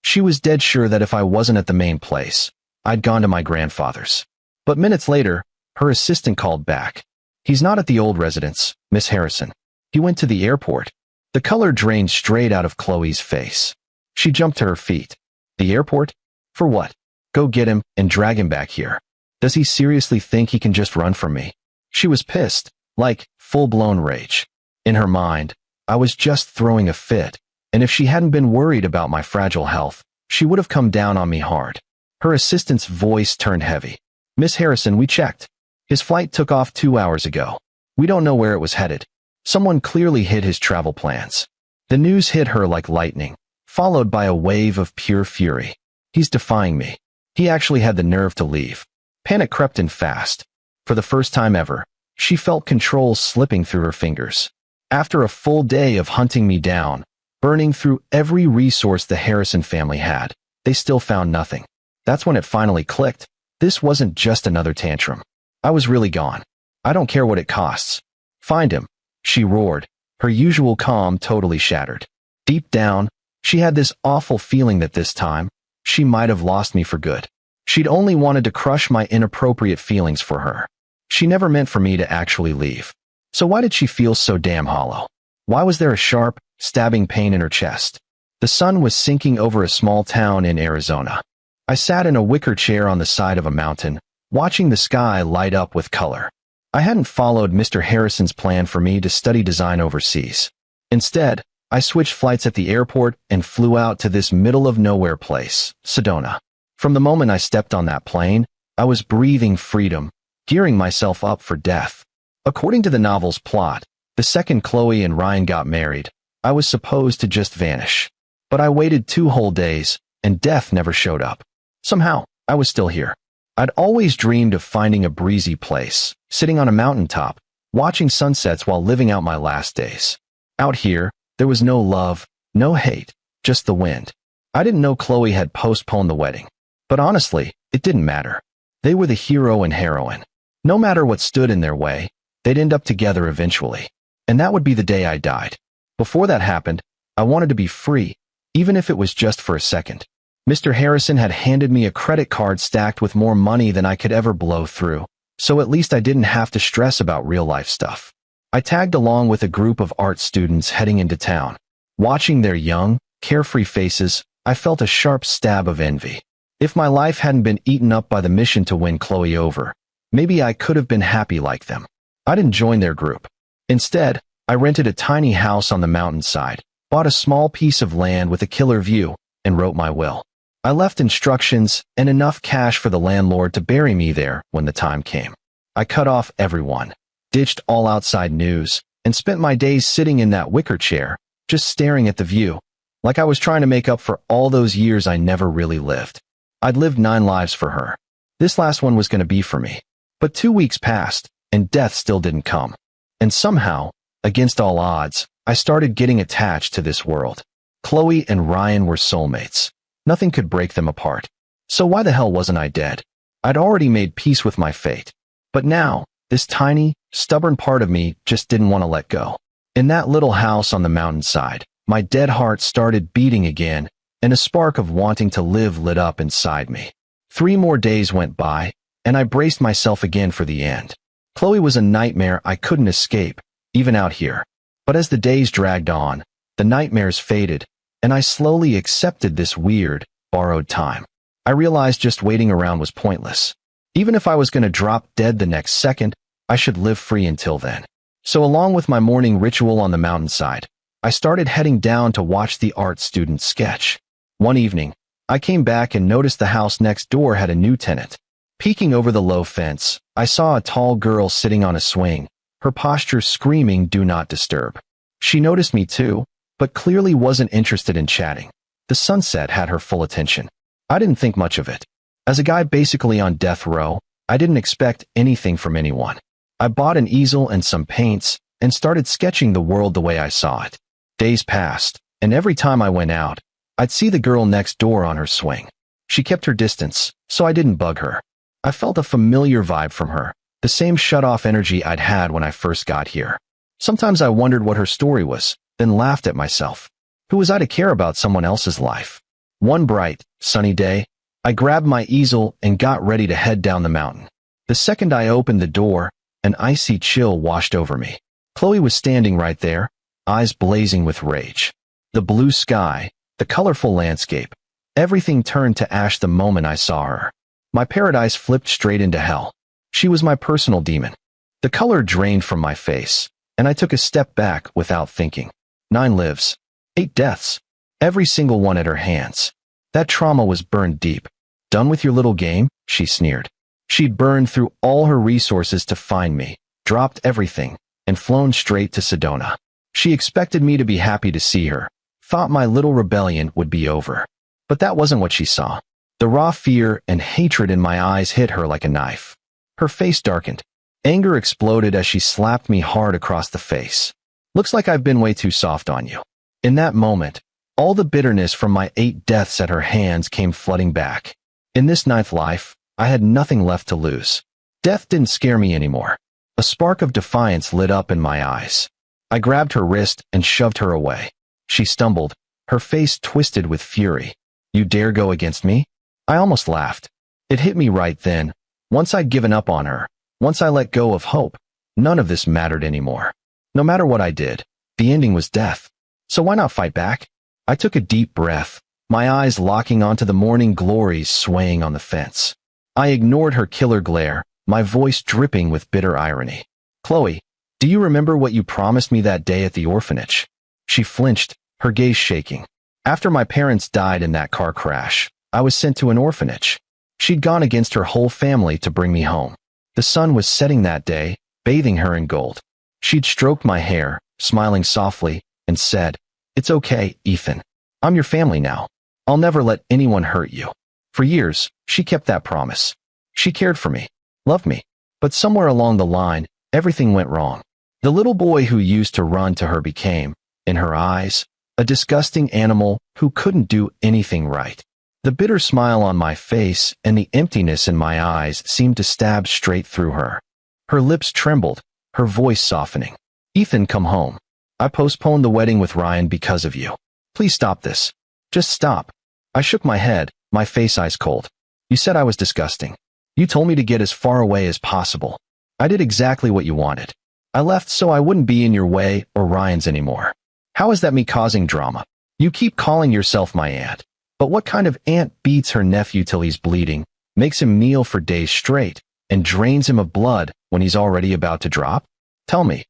She was dead sure that if I wasn't at the main place, I'd gone to my grandfather's. But minutes later, her assistant called back. He's not at the old residence, Miss Harrison. He went to the airport. The color drained straight out of Chloe's face. She jumped to her feet. The airport? For what? Go get him and drag him back here. Does he seriously think he can just run from me? She was pissed, like full-blown rage. In her mind, I was just throwing a fit, and if she hadn't been worried about my fragile health, she would have come down on me hard. Her assistant's voice turned heavy. Miss Harrison, we checked. His flight took off 2 hours ago. We don't know where it was headed. Someone clearly hid his travel plans. The news hit her like lightning, followed by a wave of pure fury. He's defying me. He actually had the nerve to leave. Panic crept in fast. For the first time ever, she felt control slipping through her fingers. After a full day of hunting me down, burning through every resource the Harrison family had, they still found nothing. That's when it finally clicked. This wasn't just another tantrum. I was really gone. I don't care what it costs. Find him, she roared, her usual calm totally shattered. Deep down, she had this awful feeling that this time, she might have lost me for good. She'd only wanted to crush my inappropriate feelings for her. She never meant for me to actually leave. So why did she feel so damn hollow? Why was there a sharp, stabbing pain in her chest? The sun was sinking over a small town in Arizona. I sat in a wicker chair on the side of a mountain, watching the sky light up with color. I hadn't followed Mr. Harrison's plan for me to study design overseas. Instead, I switched flights at the airport and flew out to this middle-of-nowhere place, Sedona. From the moment I stepped on that plane, I was breathing freedom, gearing myself up for death. According to the novel's plot, the second Chloe and Ryan got married, I was supposed to just vanish. But I waited 2 whole days, and death never showed up. Somehow, I was still here. I'd always dreamed of finding a breezy place, sitting on a mountaintop, watching sunsets while living out my last days. Out here, there was no love, no hate, just the wind. I didn't know Chloe had postponed the wedding. But honestly, it didn't matter. They were the hero and heroine. No matter what stood in their way, they'd end up together eventually. And that would be the day I died. Before that happened, I wanted to be free, even if it was just for a second. Mr. Harrison had handed me a credit card stacked with more money than I could ever blow through, so at least I didn't have to stress about real-life stuff. I tagged along with a group of art students heading into town. Watching their young, carefree faces, I felt a sharp stab of envy. If my life hadn't been eaten up by the mission to win Chloe over, maybe I could have been happy like them. I didn't join their group. Instead, I rented a tiny house on the mountainside, bought a small piece of land with a killer view, and wrote my will. I left instructions and enough cash for the landlord to bury me there when the time came. I cut off everyone, ditched all outside news, and spent my days sitting in that wicker chair, just staring at the view, like I was trying to make up for all those years I never really lived. I'd lived 9 lives for her. This last one was going to be for me. But 2 weeks passed, and death still didn't come. And somehow, against all odds, I started getting attached to this world. Chloe and Ryan were soulmates. Nothing could break them apart. So why the hell wasn't I dead? I'd already made peace with my fate. But now, this tiny, stubborn part of me just didn't want to let go. In that little house on the mountainside, my dead heart started beating again, and a spark of wanting to live lit up inside me. 3 more days went by, and I braced myself again for the end. Chloe was a nightmare I couldn't escape, even out here. But as the days dragged on, the nightmares faded, and I slowly accepted this weird, borrowed time. I realized just waiting around was pointless. Even if I was going to drop dead the next second, I should live free until then. So along with my morning ritual on the mountainside, I started heading down to watch the art students sketch. One evening, I came back and noticed the house next door had a new tenant. Peeking over the low fence, I saw a tall girl sitting on a swing, her posture screaming, "Do not disturb." She noticed me too, but clearly wasn't interested in chatting. The sunset had her full attention. I didn't think much of it. As a guy basically on death row, I didn't expect anything from anyone. I bought an easel and some paints and started sketching the world the way I saw it. Days passed, and every time I went out, I'd see the girl next door on her swing. She kept her distance, so I didn't bug her. I felt a familiar vibe from her, the same shut-off energy I'd had when I first got here. Sometimes I wondered what her story was, then laughed at myself. Who was I to care about someone else's life? One bright, sunny day, I grabbed my easel and got ready to head down the mountain. The second I opened the door, an icy chill washed over me. Chloe was standing right there, eyes blazing with rage. The blue sky, the colorful landscape, everything turned to ash the moment I saw her. My paradise flipped straight into hell. She was my personal demon. The color drained from my face, and I took a step back without thinking. 9 lives, 8 deaths, every single one at her hands. That trauma was burned deep. "Done with your little game?" she sneered. She'd burned through all her resources to find me, dropped everything, and flown straight to Sedona. She expected me to be happy to see her, thought my little rebellion would be over. But that wasn't what she saw. The raw fear and hatred in my eyes hit her like a knife. Her face darkened. Anger exploded as she slapped me hard across the face. Looks like I've been way too soft on you. In that moment, all the bitterness from my 8 deaths at her hands came flooding back. In this 9th life, I had nothing left to lose. Death didn't scare me anymore. A spark of defiance lit up in my eyes. I grabbed her wrist and shoved her away. She stumbled, her face twisted with fury. You dare go against me? I almost laughed. It hit me right then. Once I'd given up on her, once I let go of hope, none of this mattered anymore. No matter what I did, the ending was death. So why not fight back? I took a deep breath, my eyes locking onto the morning glories swaying on the fence. I ignored her killer glare, my voice dripping with bitter irony. Chloe, do you remember what you promised me that day at the orphanage? She flinched, her gaze shaking. After my parents died in that car crash, I was sent to an orphanage. She'd gone against her whole family to bring me home. The sun was setting that day, bathing her in gold. She'd stroked my hair, smiling softly, and said, "It's okay, Ethan. I'm your family now. I'll never let anyone hurt you." For years, she kept that promise. She cared for me, loved me. But somewhere along the line, everything went wrong. The little boy who used to run to her became, in her eyes, a disgusting animal who couldn't do anything right. The bitter smile on my face and the emptiness in my eyes seemed to stab straight through her. Her lips trembled, her voice softening. "Ethan, come home. I postponed the wedding with Ryan because of you. Please stop this. Just stop." I shook my head, my face ice cold. "You said I was disgusting. You told me to get as far away as possible. I did exactly what you wanted. I left so I wouldn't be in your way or Ryan's anymore. How is that me causing drama? You keep calling yourself my aunt. But what kind of aunt beats her nephew till he's bleeding, makes him kneel for days straight, and drains him of blood when he's already about to drop? Tell me,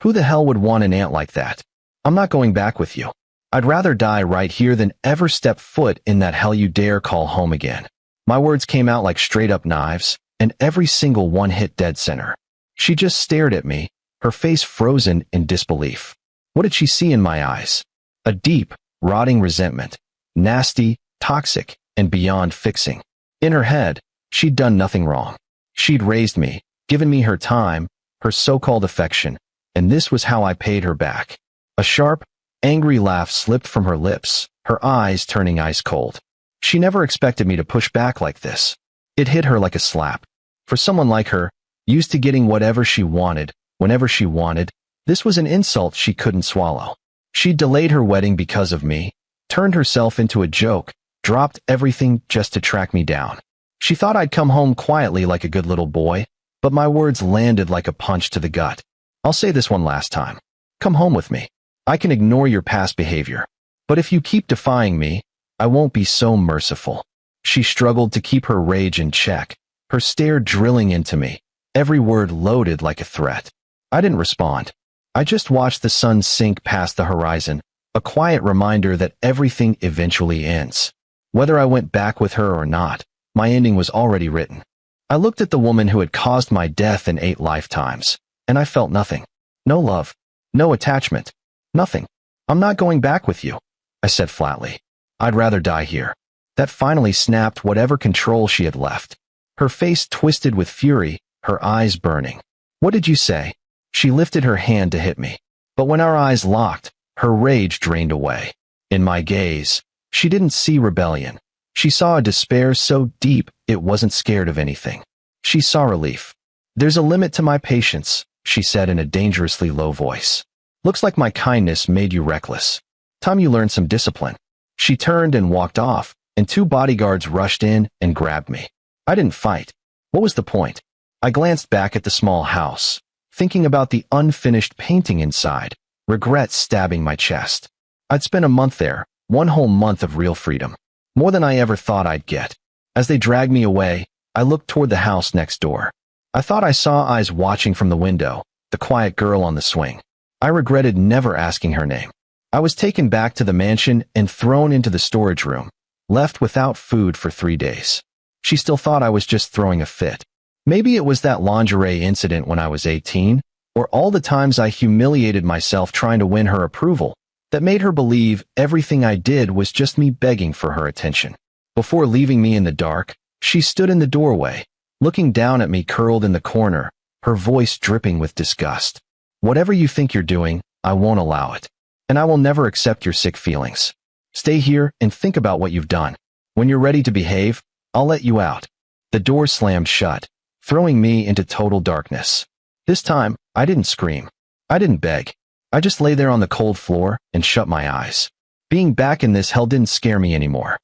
who the hell would want an aunt like that? I'm not going back with you. I'd rather die right here than ever step foot in that hell you dare call home again." My words came out like straight-up knives, and every single one hit dead center. She just stared at me, her face frozen in disbelief. What did she see in my eyes? A deep, rotting resentment. Nasty, toxic, and beyond fixing. In her head, she'd done nothing wrong. She'd raised me, given me her time, her so-called affection, and this was how I paid her back. A sharp, angry laugh slipped from her lips, her eyes turning ice cold. She never expected me to push back like this. It hit her like a slap. For someone like her, used to getting whatever she wanted, whenever she wanted, this was an insult she couldn't swallow. She delayed her wedding because of me, turned herself into a joke, dropped everything just to track me down. She thought I'd come home quietly like a good little boy, but my words landed like a punch to the gut. I'll say this one last time. Come home with me. I can ignore your past behavior. But if you keep defying me, I won't be so merciful. She struggled to keep her rage in check, her stare drilling into me, every word loaded like a threat. I didn't respond. I just watched the sun sink past the horizon, a quiet reminder that everything eventually ends. Whether I went back with her or not, my ending was already written. I looked at the woman who had caused my death in 8 lifetimes, and I felt nothing. No love. No attachment. Nothing. "I'm not going back with you," I said flatly. "I'd rather die here." That finally snapped whatever control she had left. Her face twisted with fury, her eyes burning. "What did you say?" She lifted her hand to hit me. But when our eyes locked, her rage drained away. In my gaze, she didn't see rebellion. She saw a despair so deep it wasn't scared of anything. She saw relief. "There's a limit to my patience," she said in a dangerously low voice. "Looks like my kindness made you reckless. Time you learned some discipline." She turned and walked off, and 2 bodyguards rushed in and grabbed me. I didn't fight. What was the point? I glanced back at the small house, thinking about the unfinished painting inside, regret stabbing my chest. I'd spent a month there, 1 whole month of real freedom. More than I ever thought I'd get. As they dragged me away, I looked toward the house next door. I thought I saw eyes watching from the window, the quiet girl on the swing. I regretted never asking her name. I was taken back to the mansion and thrown into the storage room, left without food for 3 days. She still thought I was just throwing a fit. Maybe it was that lingerie incident when I was 18, or all the times I humiliated myself trying to win her approval, that made her believe everything I did was just me begging for her attention. Before leaving me in the dark, she stood in the doorway, looking down at me curled in the corner, her voice dripping with disgust. Whatever you think you're doing, I won't allow it. And I will never accept your sick feelings. Stay here and think about what you've done. When you're ready to behave, I'll let you out. The door slammed shut, throwing me into total darkness. This time, I didn't scream. I didn't beg. I just lay there on the cold floor and shut my eyes. Being back in this hell didn't scare me anymore.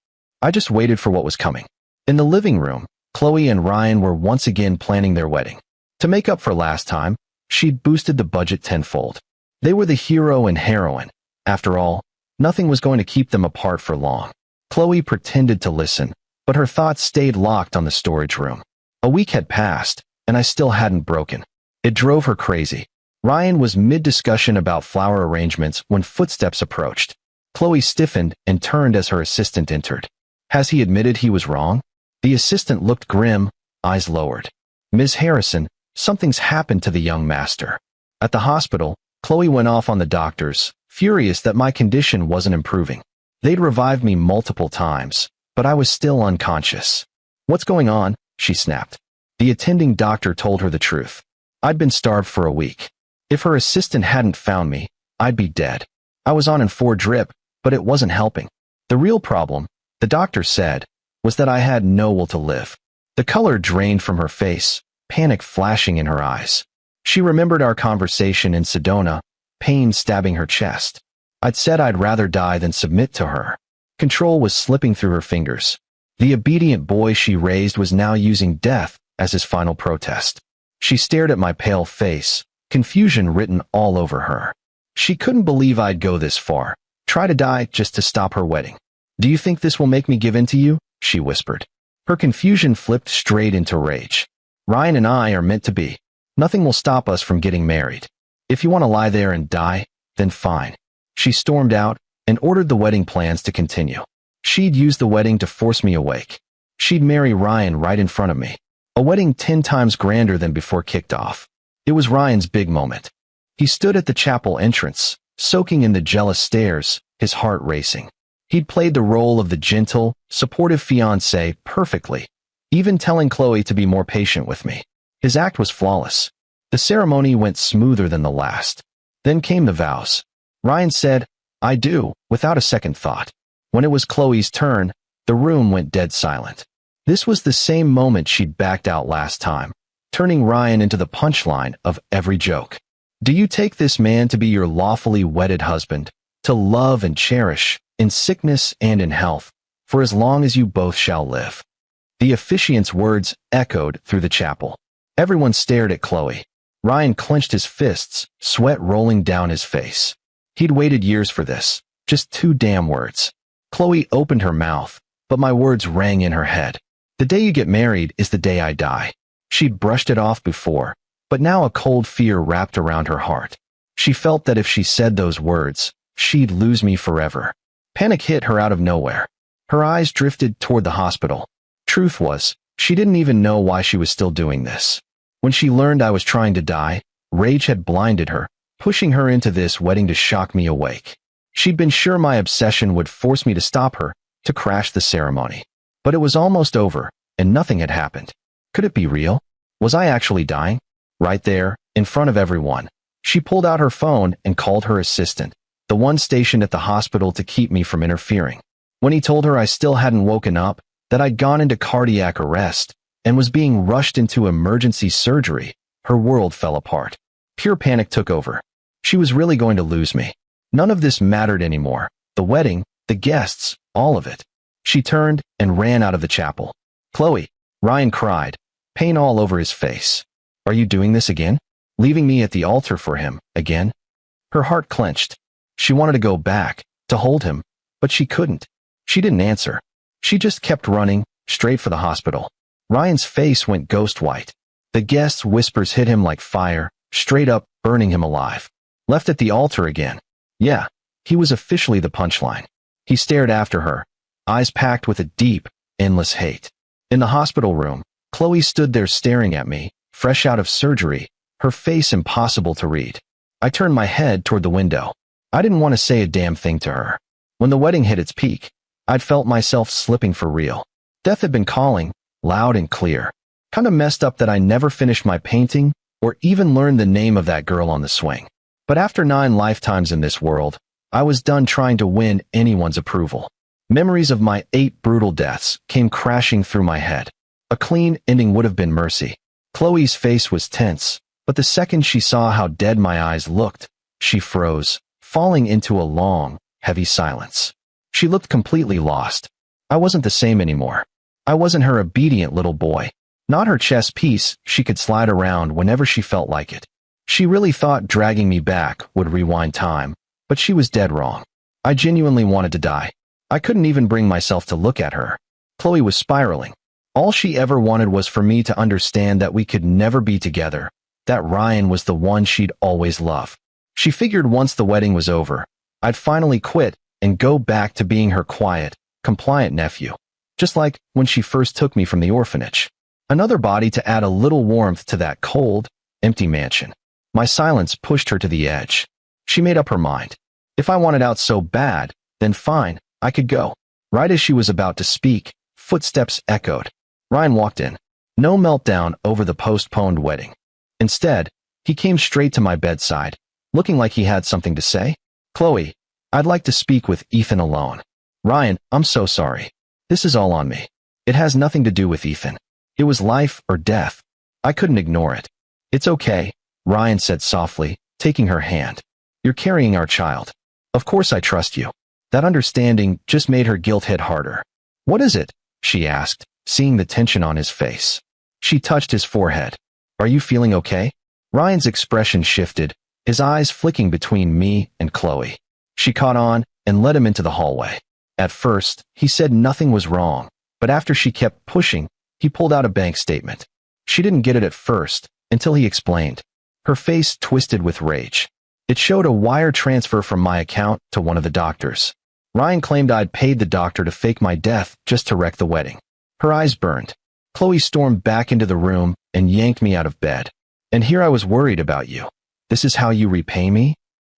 I just waited for what was coming. In the living room, Chloe and Ryan were once again planning their wedding. To make up for last time, she'd boosted the budget tenfold. They were the hero and heroine. After all, nothing was going to keep them apart for long. Chloe pretended to listen, but her thoughts stayed locked on the storage room. A week had passed, and I still hadn't broken. It drove her crazy. Ryan was mid-discussion about flower arrangements when footsteps approached. Chloe stiffened and turned as her assistant entered. Has he admitted he was wrong? The assistant looked grim, eyes lowered. Ms. Harrison, something's happened to the young master. At the hospital, Chloe went off on the doctors, furious that my condition wasn't improving. They'd revived me multiple times, but I was still unconscious. What's going on? She snapped. The attending doctor told her the truth. I'd been starved for a week. If her assistant hadn't found me, I'd be dead. I was on an 4 drip, but it wasn't helping. The real problem, the doctor said, was that I had no will to live. The color drained from her face, panic flashing in her eyes. She remembered our conversation in Sedona, pain stabbing her chest. I'd said I'd rather die than submit to her. Control was slipping through her fingers. The obedient boy she raised was now using death as his final protest. She stared at my pale face, confusion written all over her. She couldn't believe I'd go this far, try to die just to stop her wedding. Do you think this will make me give in to you? She whispered. Her confusion flipped straight into rage. Ryan and I are meant to be. Nothing will stop us from getting married. If you want to lie there and die, then fine. She stormed out and ordered the wedding plans to continue. She'd use the wedding to force me awake. She'd marry Ryan right in front of me. A wedding 10 times grander than before kicked off. It was Ryan's big moment. He stood at the chapel entrance, soaking in the jealous stares, his heart racing. He'd played the role of the gentle, supportive fiancé perfectly, even telling Chloe to be more patient with me. His act was flawless. The ceremony went smoother than the last. Then came the vows. Ryan said, "I do," without a second thought. When it was Chloe's turn, the room went dead silent. This was the same moment she'd backed out last time, turning Ryan into the punchline of every joke. Do you take this man to be your lawfully wedded husband, to love and cherish, in sickness and in health, for as long as you both shall live? The officiant's words echoed through the chapel. Everyone stared at Chloe. Ryan clenched his fists, sweat rolling down his face. He'd waited years for this, just 2 damn words. Chloe opened her mouth, but my words rang in her head. The day you get married is the day I die. She'd brushed it off before, but now a cold fear wrapped around her heart. She felt that if she said those words, she'd lose me forever. Panic hit her out of nowhere. Her eyes drifted toward the hospital. Truth was, she didn't even know why she was still doing this. When she learned I was trying to die, rage had blinded her, pushing her into this wedding to shock me awake. She'd been sure my obsession would force me to stop her, to crash the ceremony. But it was almost over, and nothing had happened. Could it be real? Was I actually dying? Right there, in front of everyone. She pulled out her phone and called her assistant, the one stationed at the hospital to keep me from interfering. When he told her I still hadn't woken up, that I'd gone into cardiac arrest, and was being rushed into emergency surgery, her world fell apart. Pure panic took over. She was really going to lose me. None of this mattered anymore. The wedding, the guests, all of it. She turned and ran out of the chapel. "Chloe," Ryan cried, pain all over his face. "Are you doing this again? Leaving me at the altar for him, again?" Her heart clenched. She wanted to go back, to hold him, but she couldn't. She didn't answer. She just kept running, straight for the hospital. Ryan's face went ghost white. The guests' whispers hit him like fire, straight up, burning him alive. Left at the altar again. Yeah, he was officially the punchline. He stared after her, eyes packed with a deep, endless hate. In the hospital room, Chloe stood there staring at me, fresh out of surgery, her face impossible to read. I turned my head toward the window. I didn't want to say a damn thing to her. When the wedding hit its peak, I'd felt myself slipping for real. Death had been calling, loud and clear. Kinda messed up that I never finished my painting or even learned the name of that girl on the swing. But after 9 lifetimes in this world, I was done trying to win anyone's approval. Memories of my 8 brutal deaths came crashing through my head. A clean ending would have been mercy. Chloe's face was tense, but the second she saw how dead my eyes looked, she froze, falling into a long, heavy silence. She looked completely lost. I wasn't the same anymore. I wasn't her obedient little boy. Not her chess piece she could slide around whenever she felt like it. She really thought dragging me back would rewind time, but she was dead wrong. I genuinely wanted to die. I couldn't even bring myself to look at her. Chloe was spiraling. All she ever wanted was for me to understand that we could never be together, that Ryan was the one she'd always loved. She figured once the wedding was over, I'd finally quit and go back to being her quiet, compliant nephew, just like when she first took me from the orphanage. Another body to add a little warmth to that cold, empty mansion. My silence pushed her to the edge. She made up her mind. If I wanted out so bad, then fine, I could go. Right as she was about to speak, footsteps echoed. Ryan walked in. No meltdown over the postponed wedding. Instead, he came straight to my bedside, looking like he had something to say. Chloe, I'd like to speak with Ethan alone. Ryan, I'm so sorry. This is all on me. It has nothing to do with Ethan. It was life or death. I couldn't ignore it. It's okay, Ryan said softly, taking her hand. You're carrying our child. Of course I trust you. That understanding just made her guilt hit harder. What is it? She asked, seeing the tension on his face. She touched his forehead. Are you feeling okay? Ryan's expression shifted, his eyes flicking between me and Chloe. She caught on and led him into the hallway. At first, he said nothing was wrong, but after she kept pushing, he pulled out a bank statement. She didn't get it at first, until he explained. Her face twisted with rage. It showed a wire transfer from my account to one of the doctors. Ryan claimed I'd paid the doctor to fake my death just to wreck the wedding. Her eyes burned. Chloe stormed back into the room and yanked me out of bed. And here I was worried about you. This is how you repay me?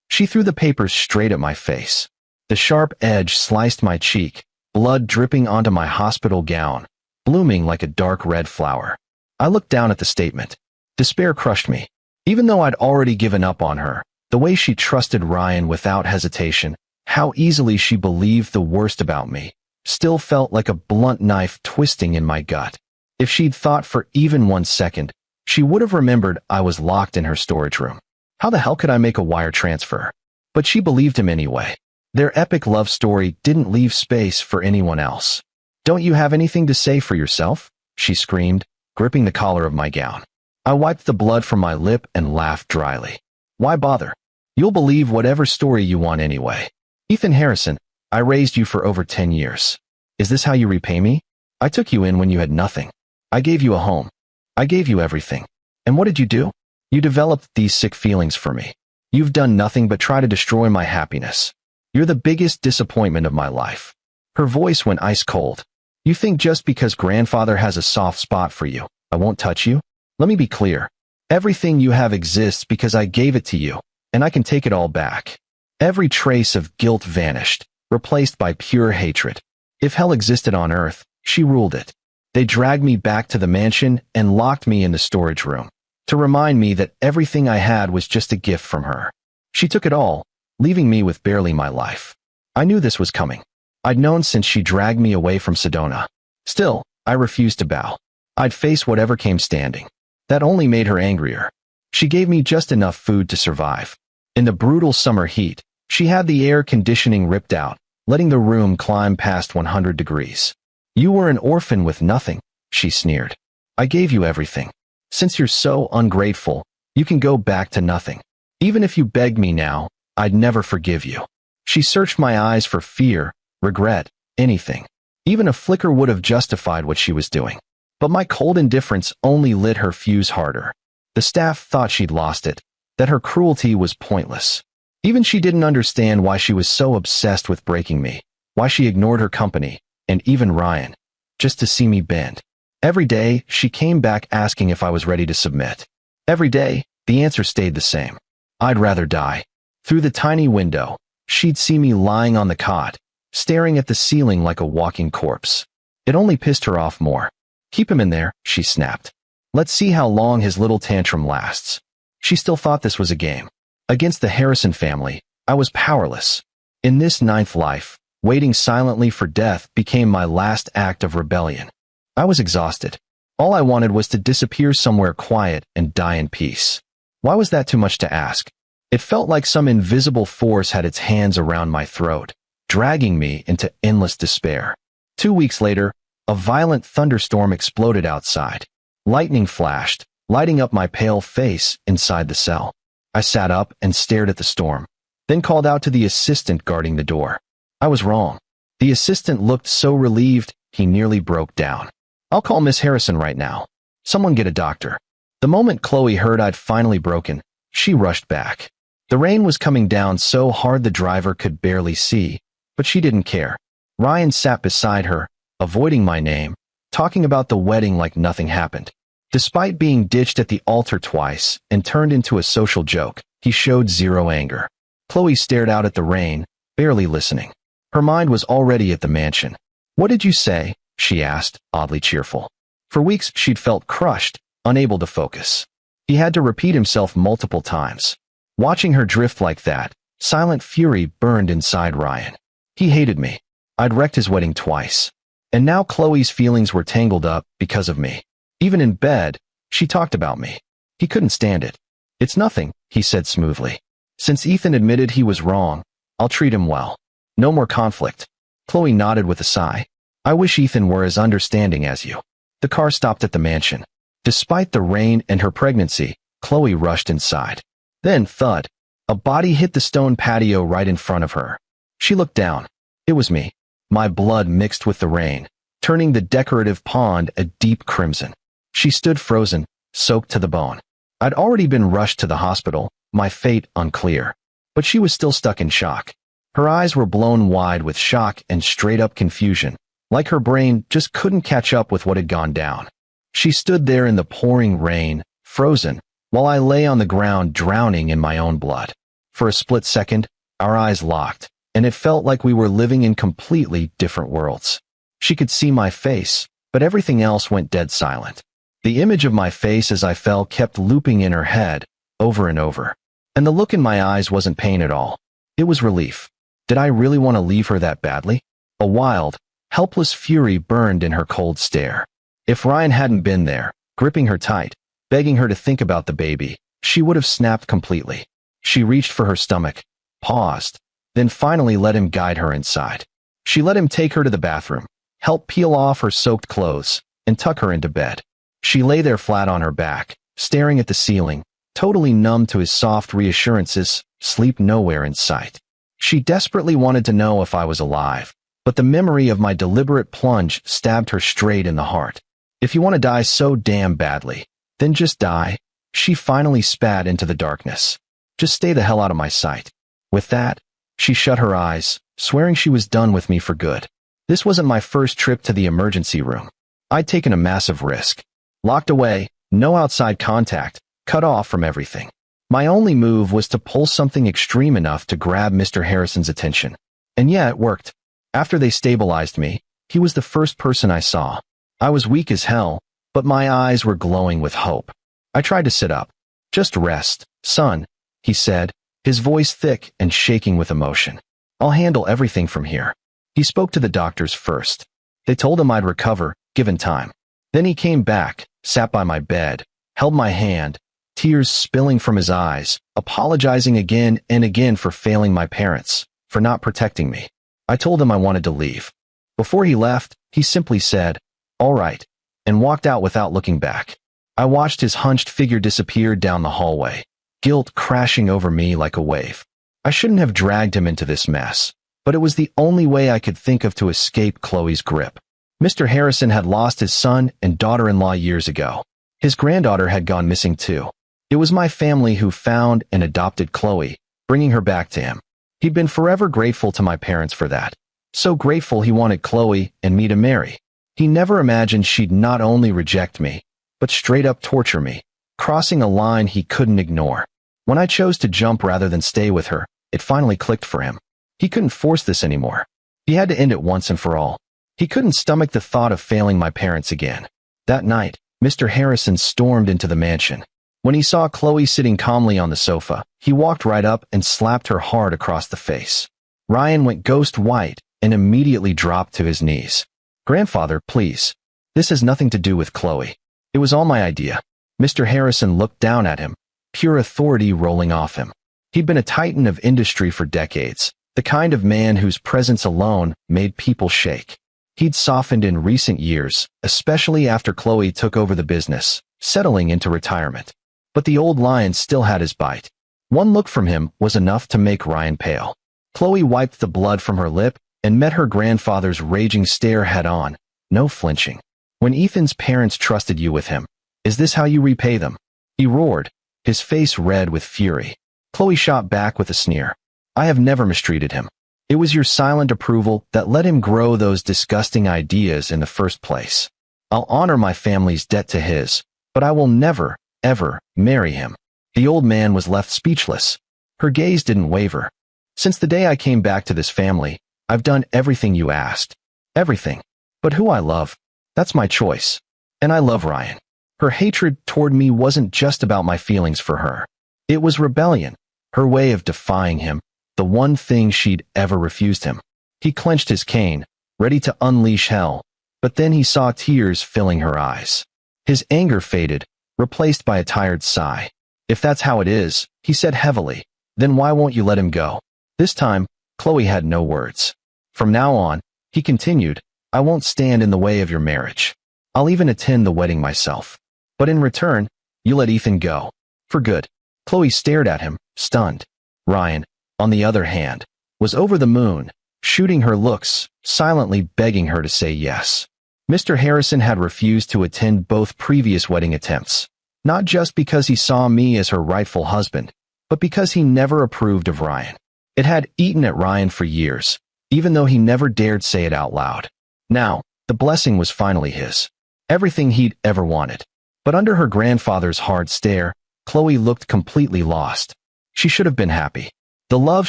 She threw the papers straight at my face. The sharp edge sliced my cheek, blood dripping onto my hospital gown, blooming like a dark red flower. I looked down at the statement. Despair crushed me. Even though I'd already given up on her, the way she trusted Ryan without hesitation, how easily she believed the worst about me, still felt like a blunt knife twisting in my gut. If she'd thought for even 1 second, she would have remembered I was locked in her storage room. How the hell could I make a wire transfer? But she believed him anyway. Their epic love story didn't leave space for anyone else. Don't you have anything to say for yourself? She screamed, gripping the collar of my gown. I wiped the blood from my lip and laughed dryly. Why bother? You'll believe whatever story you want anyway. Ethan Harrison, I raised you for over 10 years. Is this how you repay me? I took you in when you had nothing. I gave you a home. I gave you everything. And what did you do? You developed these sick feelings for me. You've done nothing but try to destroy my happiness. You're the biggest disappointment of my life. Her voice went ice cold. You think just because grandfather has a soft spot for you, I won't touch you? Let me be clear. Everything you have exists because I gave it to you, and I can take it all back. Every trace of guilt vanished, replaced by pure hatred. If hell existed on earth, she ruled it. They dragged me back to the mansion and locked me in the storage room, to remind me that everything I had was just a gift from her. She took it all, leaving me with barely my life. I knew this was coming. I'd known since she dragged me away from Sedona. Still, I refused to bow. I'd face whatever came standing. That only made her angrier. She gave me just enough food to survive. In the brutal summer heat, she had the air conditioning ripped out, letting the room climb past 100 degrees. You were an orphan with nothing, she sneered. I gave you everything. Since you're so ungrateful, you can go back to nothing. Even if you begged me now, I'd never forgive you. She searched my eyes for fear, regret, anything. Even a flicker would have justified what she was doing. But my cold indifference only lit her fuse harder. The staff thought she'd lost it, that her cruelty was pointless. Even she didn't understand why she was so obsessed with breaking me, why she ignored her company, and even Ryan, just to see me bend. Every day, she came back asking if I was ready to submit. Every day, the answer stayed the same. I'd rather die. Through the tiny window, she'd see me lying on the cot, staring at the ceiling like a walking corpse. It only pissed her off more. "Keep him in there," she snapped. "Let's see how long his little tantrum lasts." She still thought this was a game. Against the Harrison family, I was powerless. In this ninth life, waiting silently for death became my last act of rebellion. I was exhausted. All I wanted was to disappear somewhere quiet and die in peace. Why was that too much to ask? It felt like some invisible force had its hands around my throat, dragging me into endless despair. 2 weeks later, a violent thunderstorm exploded outside. Lightning flashed, lighting up my pale face inside the cell. I sat up and stared at the storm, then called out to the assistant guarding the door. I was wrong. The assistant looked so relieved, he nearly broke down. "I'll call Miss Harrison right now. Someone get a doctor." The moment Chloe heard I'd finally broken, she rushed back. The rain was coming down so hard the driver could barely see, but she didn't care. Ryan sat beside her, avoiding my name, talking about the wedding like nothing happened. Despite being ditched at the altar twice and turned into a social joke, he showed zero anger. Chloe stared out at the rain, barely listening. Her mind was already at the mansion. "What did you say?" she asked, oddly cheerful. For weeks she'd felt crushed, unable to focus. He had to repeat himself multiple times. Watching her drift like that, silent fury burned inside Ryan. He hated me. I'd wrecked his wedding twice. And now Chloe's feelings were tangled up because of me. Even in bed, she talked about me. He couldn't stand it. "It's nothing," he said smoothly. "Since Ethan admitted he was wrong, I'll treat him well. No more conflict." Chloe nodded with a sigh. "I wish Ethan were as understanding as you." The car stopped at the mansion. Despite the rain and her pregnancy, Chloe rushed inside. Then, thud, a body hit the stone patio right in front of her. She looked down. It was me. My blood mixed with the rain, turning the decorative pond a deep crimson. She stood frozen, soaked to the bone. I'd already been rushed to the hospital, my fate unclear. But she was still stuck in shock. Her eyes were blown wide with shock and straight-up confusion, like her brain just couldn't catch up with what had gone down. She stood there in the pouring rain, frozen, while I lay on the ground drowning in my own blood. For a split second, our eyes locked, and it felt like we were living in completely different worlds. She could see my face, but everything else went dead silent. The image of my face as I fell kept looping in her head, over and over. And the look in my eyes wasn't pain at all. It was relief. Did I really want to leave her that badly? A wild, helpless fury burned in her cold stare. If Ryan hadn't been there, gripping her tight, begging her to think about the baby, she would have snapped completely. She reached for her stomach, paused, then finally let him guide her inside. She let him take her to the bathroom, help peel off her soaked clothes, and tuck her into bed. She lay there flat on her back, staring at the ceiling, totally numb to his soft reassurances, sleep nowhere in sight. She desperately wanted to know if I was alive, but the memory of my deliberate plunge stabbed her straight in the heart. "If you want to die so damn badly, then just die," she finally spat into the darkness. "Just stay the hell out of my sight." With that, she shut her eyes, swearing she was done with me for good. This wasn't my first trip to the emergency room. I'd taken a massive risk. Locked away, no outside contact, cut off from everything. My only move was to pull something extreme enough to grab Mr. Harrison's attention. And yeah, it worked. After they stabilized me, he was the first person I saw. I was weak as hell, but my eyes were glowing with hope. I tried to sit up. "Just rest, son," he said, his voice thick and shaking with emotion. "I'll handle everything from here." He spoke to the doctors first. They told him I'd recover, given time. Then he came back, sat by my bed, held my hand, tears spilling from his eyes, apologizing again and again for failing my parents, for not protecting me. I told him I wanted to leave. Before he left, he simply said, "All right," and walked out without looking back. I watched his hunched figure disappear down the hallway, guilt crashing over me like a wave. I shouldn't have dragged him into this mess, but it was the only way I could think of to escape Chloe's grip. Mr. Harrison had lost his son and daughter-in-law years ago. His granddaughter had gone missing too. It was my family who found and adopted Chloe, bringing her back to him. He'd been forever grateful to my parents for that. So grateful he wanted Chloe and me to marry. He never imagined she'd not only reject me, but straight up torture me, crossing a line he couldn't ignore. When I chose to jump rather than stay with her, it finally clicked for him. He couldn't force this anymore. He had to end it once and for all. He couldn't stomach the thought of failing my parents again. That night, Mr. Harrison stormed into the mansion. When he saw Chloe sitting calmly on the sofa, he walked right up and slapped her hard across the face. Ryan went ghost white and immediately dropped to his knees. "Grandfather, please. This has nothing to do with Chloe. It was all my idea." Mr. Harrison looked down at him, pure authority rolling off him. He'd been a titan of industry for decades, the kind of man whose presence alone made people shake. He'd softened in recent years, especially after Chloe took over the business, settling into retirement. But the old lion still had his bite. One look from him was enough to make Ryan pale. Chloe wiped the blood from her lip and met her grandfather's raging stare head-on, no flinching. "When Ethan's parents trusted you with him, is this how you repay them?" He roared, his face red with fury. Chloe shot back with a sneer. "I have never mistreated him. It was your silent approval that let him grow those disgusting ideas in the first place. I'll honor my family's debt to his, but I will never, ever marry him." The old man was left speechless. Her gaze didn't waver. "Since the day I came back to this family, I've done everything you asked. Everything. But who I love, that's my choice. And I love Ryan." Her hatred toward me wasn't just about my feelings for her. It was rebellion, her way of defying him, the one thing she'd ever refused him. He clenched his cane, ready to unleash hell, but then he saw tears filling her eyes. His anger faded, replaced by a tired sigh. "If that's how it is," he said heavily, "then why won't you let him go?" This time, Chloe had no words. "From now on," he continued, "I won't stand in the way of your marriage. I'll even attend the wedding myself. But in return, you let Ethan go. For good." Chloe stared at him, stunned. Ryan, on the other hand, was over the moon, shooting her looks, silently begging her to say yes. Mr. Harrison had refused to attend both previous wedding attempts, not just because he saw me as her rightful husband, but because he never approved of Ryan. It had eaten at Ryan for years, even though he never dared say it out loud. Now, the blessing was finally his. Everything he'd ever wanted. But under her grandfather's hard stare, Chloe looked completely lost. She should have been happy. The love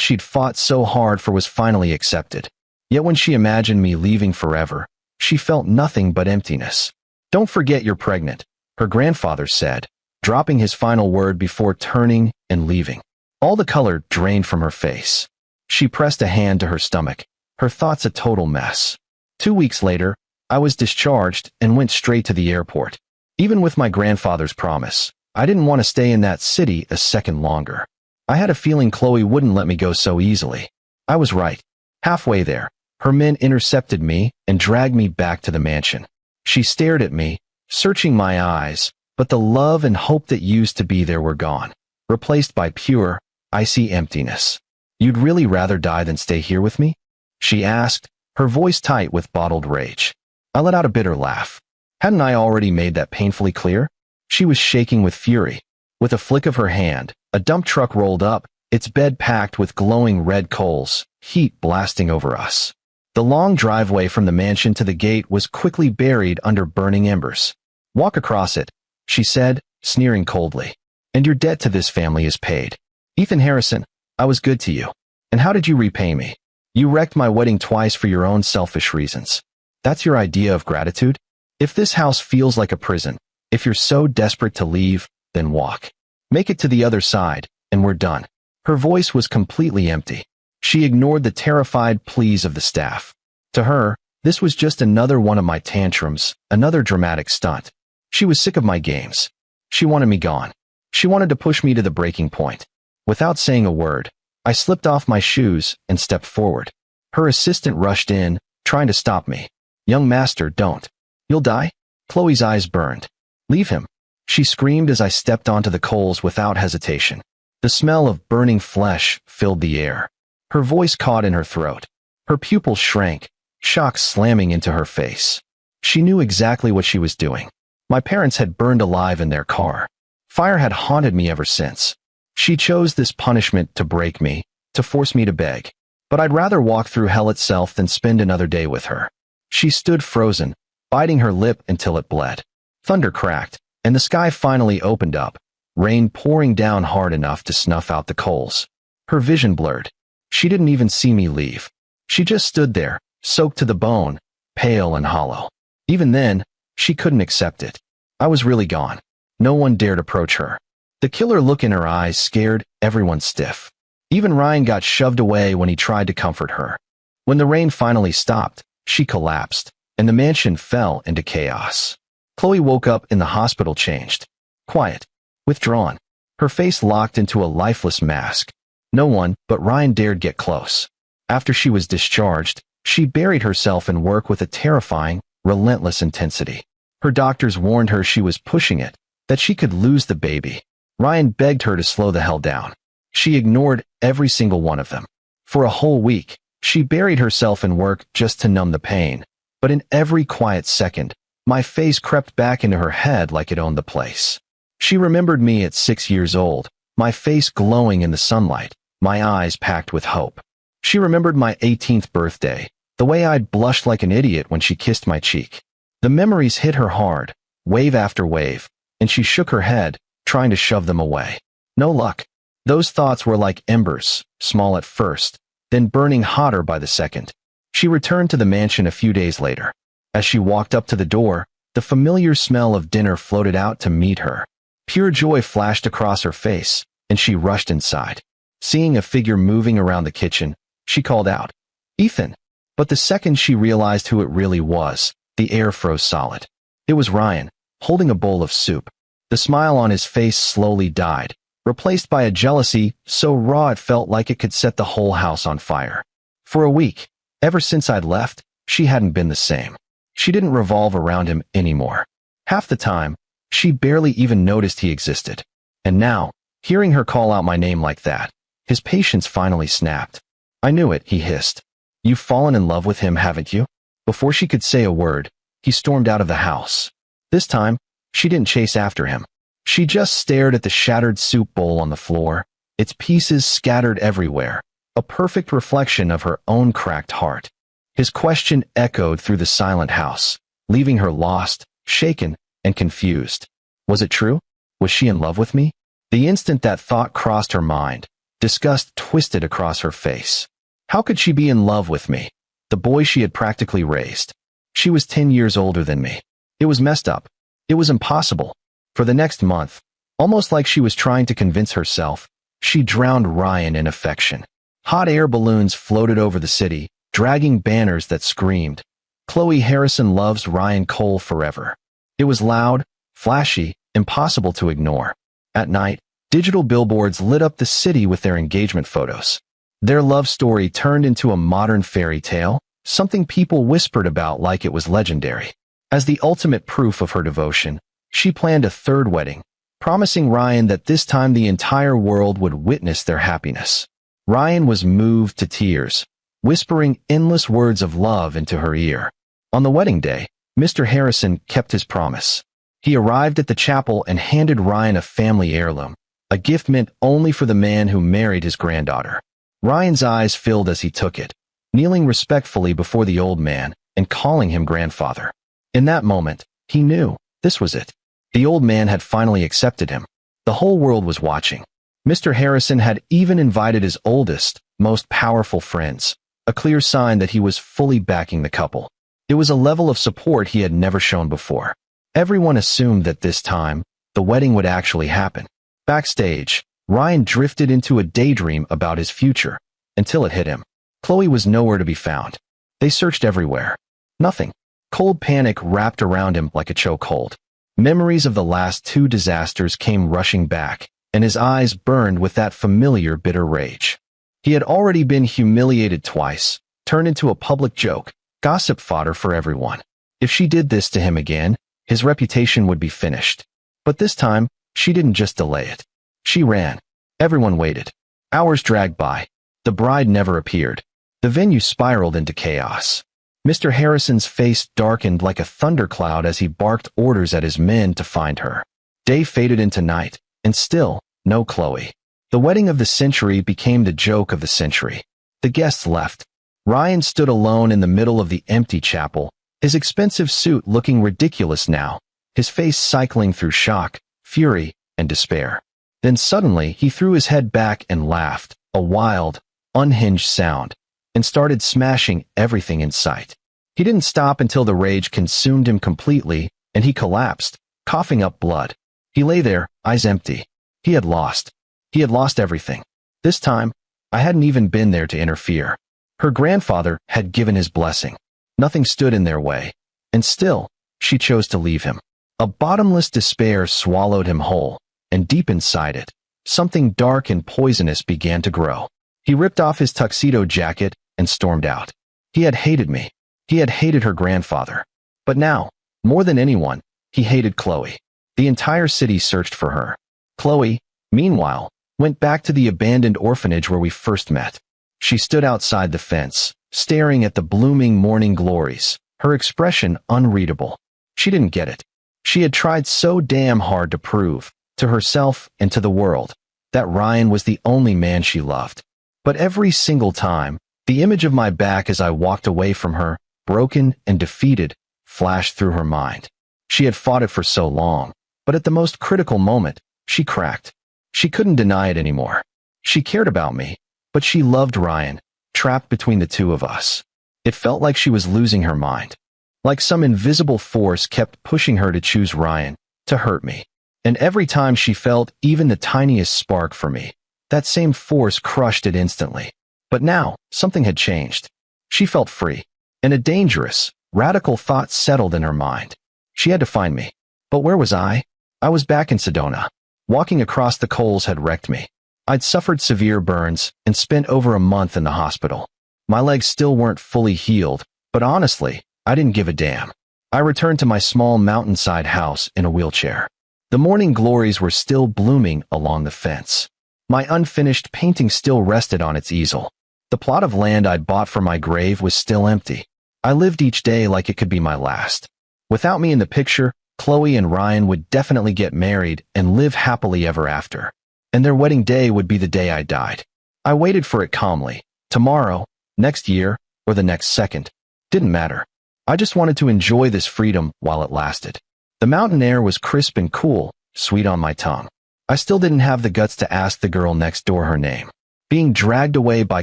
she'd fought so hard for was finally accepted. Yet when she imagined me leaving forever, she felt nothing but emptiness. "Don't forget you're pregnant," her grandfather said, dropping his final word before turning and leaving. All the color drained from her face. She pressed a hand to her stomach, her thoughts a total mess. 2 weeks later, I was discharged and went straight to the airport. Even with my grandfather's promise, I didn't want to stay in that city a second longer. I had a feeling Chloe wouldn't let me go so easily. I was right. Halfway there, her men intercepted me and dragged me back to the mansion. She stared at me, searching my eyes, but the love and hope that used to be there were gone, replaced by pure, icy emptiness. "You'd really rather die than stay here with me?" she asked, her voice tight with bottled rage. I let out a bitter laugh. Hadn't I already made that painfully clear? She was shaking with fury. With a flick of her hand, a dump truck rolled up, its bed packed with glowing red coals, heat blasting over us. The long driveway from the mansion to the gate was quickly buried under burning embers. "Walk across it," she said, sneering coldly. "And your debt to this family is paid. Ethan Harrison, I was good to you. And how did you repay me? You wrecked my wedding twice for your own selfish reasons. That's your idea of gratitude? If this house feels like a prison, if you're so desperate to leave, then walk. Make it to the other side, and we're done." Her voice was completely empty. She ignored the terrified pleas of the staff. To her, this was just another one of my tantrums, another dramatic stunt. She was sick of my games. She wanted me gone. She wanted to push me to the breaking point. Without saying a word, I slipped off my shoes and stepped forward. Her assistant rushed in, trying to stop me. "Young master, don't. You'll die?" Chloe's eyes burned. "Leave him," she screamed as I stepped onto the coals without hesitation. The smell of burning flesh filled the air. Her voice caught in her throat. Her pupils shrank, shock slamming into her face. She knew exactly what she was doing. My parents had burned alive in their car. Fire had haunted me ever since. She chose this punishment to break me, to force me to beg. But I'd rather walk through hell itself than spend another day with her. She stood frozen, biting her lip until it bled. Thunder cracked, and the sky finally opened up, rain pouring down hard enough to snuff out the coals. Her vision blurred. She didn't even see me leave. She just stood there, soaked to the bone, pale and hollow. Even then, she couldn't accept it. I was really gone. No one dared approach her. The killer look in her eyes scared everyone stiff. Even Ryan got shoved away when he tried to comfort her. When the rain finally stopped, she collapsed, and the mansion fell into chaos. Chloe woke up in the hospital changed. Quiet. Withdrawn. Her face locked into a lifeless mask. No one but Ryan dared get close. After she was discharged, she buried herself in work with a terrifying, relentless intensity. Her doctors warned her she was pushing it, that she could lose the baby. Ryan begged her to slow the hell down. She ignored every single one of them. For a whole week, she buried herself in work just to numb the pain. But in every quiet second, my face crept back into her head like it owned the place. She remembered me at 6 years old, my face glowing in the sunlight, my eyes packed with hope. She remembered my 18th birthday, the way I'd blushed like an idiot when she kissed my cheek. The memories hit her hard, wave after wave, and she shook her head, trying to shove them away. No luck. Those thoughts were like embers, small at first, then burning hotter by the second. She returned to the mansion a few days later. As she walked up to the door, the familiar smell of dinner floated out to meet her. Pure joy flashed across her face, and she rushed inside. Seeing a figure moving around the kitchen, she called out, "Ethan!" But the second she realized who it really was, the air froze solid. It was Ryan, holding a bowl of soup. The smile on his face slowly died, replaced by a jealousy so raw it felt like it could set the whole house on fire. For a week, ever since I'd left, she hadn't been the same. She didn't revolve around him anymore. Half the time, she barely even noticed he existed. And now, hearing her call out my name like that, his patience finally snapped. "I knew it," he hissed. "You've fallen in love with him, haven't you?" Before she could say a word, he stormed out of the house. This time, she didn't chase after him. She just stared at the shattered soup bowl on the floor, its pieces scattered everywhere, a perfect reflection of her own cracked heart. His question echoed through the silent house, leaving her lost, shaken, and confused. Was it true? Was she in love with me? The instant that thought crossed her mind, disgust twisted across her face. How could she be in love with me, the boy she had practically raised? She was 10 years older than me. It was messed up. It was impossible. For the next month, almost like she was trying to convince herself, she drowned Ryan in affection. Hot air balloons floated over the city, dragging banners that screamed, "Chloe Harrison loves Ryan Cole forever." It was loud, flashy, impossible to ignore. At night, digital billboards lit up the city with their engagement photos. Their love story turned into a modern fairy tale, something people whispered about like it was legendary. As the ultimate proof of her devotion, she planned a third wedding, promising Ryan that this time the entire world would witness their happiness. Ryan was moved to tears, whispering endless words of love into her ear. On the wedding day, Mr. Harrison kept his promise. He arrived at the chapel and handed Ryan a family heirloom, a gift meant only for the man who married his granddaughter. Ryan's eyes filled as he took it, kneeling respectfully before the old man and calling him grandfather. In that moment, he knew this was it. The old man had finally accepted him. The whole world was watching. Mr. Harrison had even invited his oldest, most powerful friends, a clear sign that he was fully backing the couple. It was a level of support he had never shown before. Everyone assumed that this time, the wedding would actually happen. Backstage, Ryan drifted into a daydream about his future, until it hit him. Chloe was nowhere to be found. They searched everywhere. Nothing. Cold panic wrapped around him like a chokehold. Memories of the last two disasters came rushing back, and his eyes burned with that familiar bitter rage. He had already been humiliated twice, turned into a public joke, gossip fodder for everyone. If she did this to him again, his reputation would be finished. But this time, she didn't just delay it. She ran. Everyone waited. Hours dragged by. The bride never appeared. The venue spiraled into chaos. Mr. Harrison's face darkened like a thundercloud as he barked orders at his men to find her. Day faded into night, and still, no Chloe. The wedding of the century became the joke of the century. The guests left. Ryan stood alone in the middle of the empty chapel, his expensive suit looking ridiculous now, his face cycling through shock, fury, and despair. Then suddenly he threw his head back and laughed, a wild, unhinged sound. and started smashing everything in sight. He didn't stop until the rage consumed him completely, and he collapsed, coughing up blood. He lay there, eyes empty. He had lost. He had lost everything. This time, I hadn't even been there to interfere. Her grandfather had given his blessing. Nothing stood in their way. And still, she chose to leave him. A bottomless despair swallowed him whole, and deep inside it, something dark and poisonous began to grow. He ripped off his tuxedo jacket and stormed out. He had hated me. He had hated her grandfather. But now, more than anyone, he hated Chloe. The entire city searched for her. Chloe, meanwhile, went back to the abandoned orphanage where we first met. She stood outside the fence, staring at the blooming morning glories, her expression unreadable. She didn't get it. She had tried so damn hard to prove, to herself and to the world, that Ryan was the only man she loved. But every single time, the image of my back as I walked away from her, broken and defeated, flashed through her mind. She had fought it for so long, but at the most critical moment, she cracked. She couldn't deny it anymore. She cared about me, but she loved Ryan, trapped between the two of us. It felt like she was losing her mind. Like some invisible force kept pushing her to choose Ryan, to hurt me. And every time she felt even the tiniest spark for me, that same force crushed it instantly. But now, something had changed. She felt free, and a dangerous, radical thought settled in her mind. She had to find me. But where was I? I was back in Sedona. Walking across the coals had wrecked me. I'd suffered severe burns and spent over a month in the hospital. My legs still weren't fully healed, but honestly, I didn't give a damn. I returned to my small mountainside house in a wheelchair. The morning glories were still blooming along the fence. My unfinished painting still rested on its easel. The plot of land I'd bought for my grave was still empty. I lived each day like it could be my last. Without me in the picture, Chloe and Ryan would definitely get married and live happily ever after. And their wedding day would be the day I died. I waited for it calmly. Tomorrow, next year, or the next second. Didn't matter. I just wanted to enjoy this freedom while it lasted. The mountain air was crisp and cool, sweet on my tongue. I still didn't have the guts to ask the girl next door her name. Being dragged away by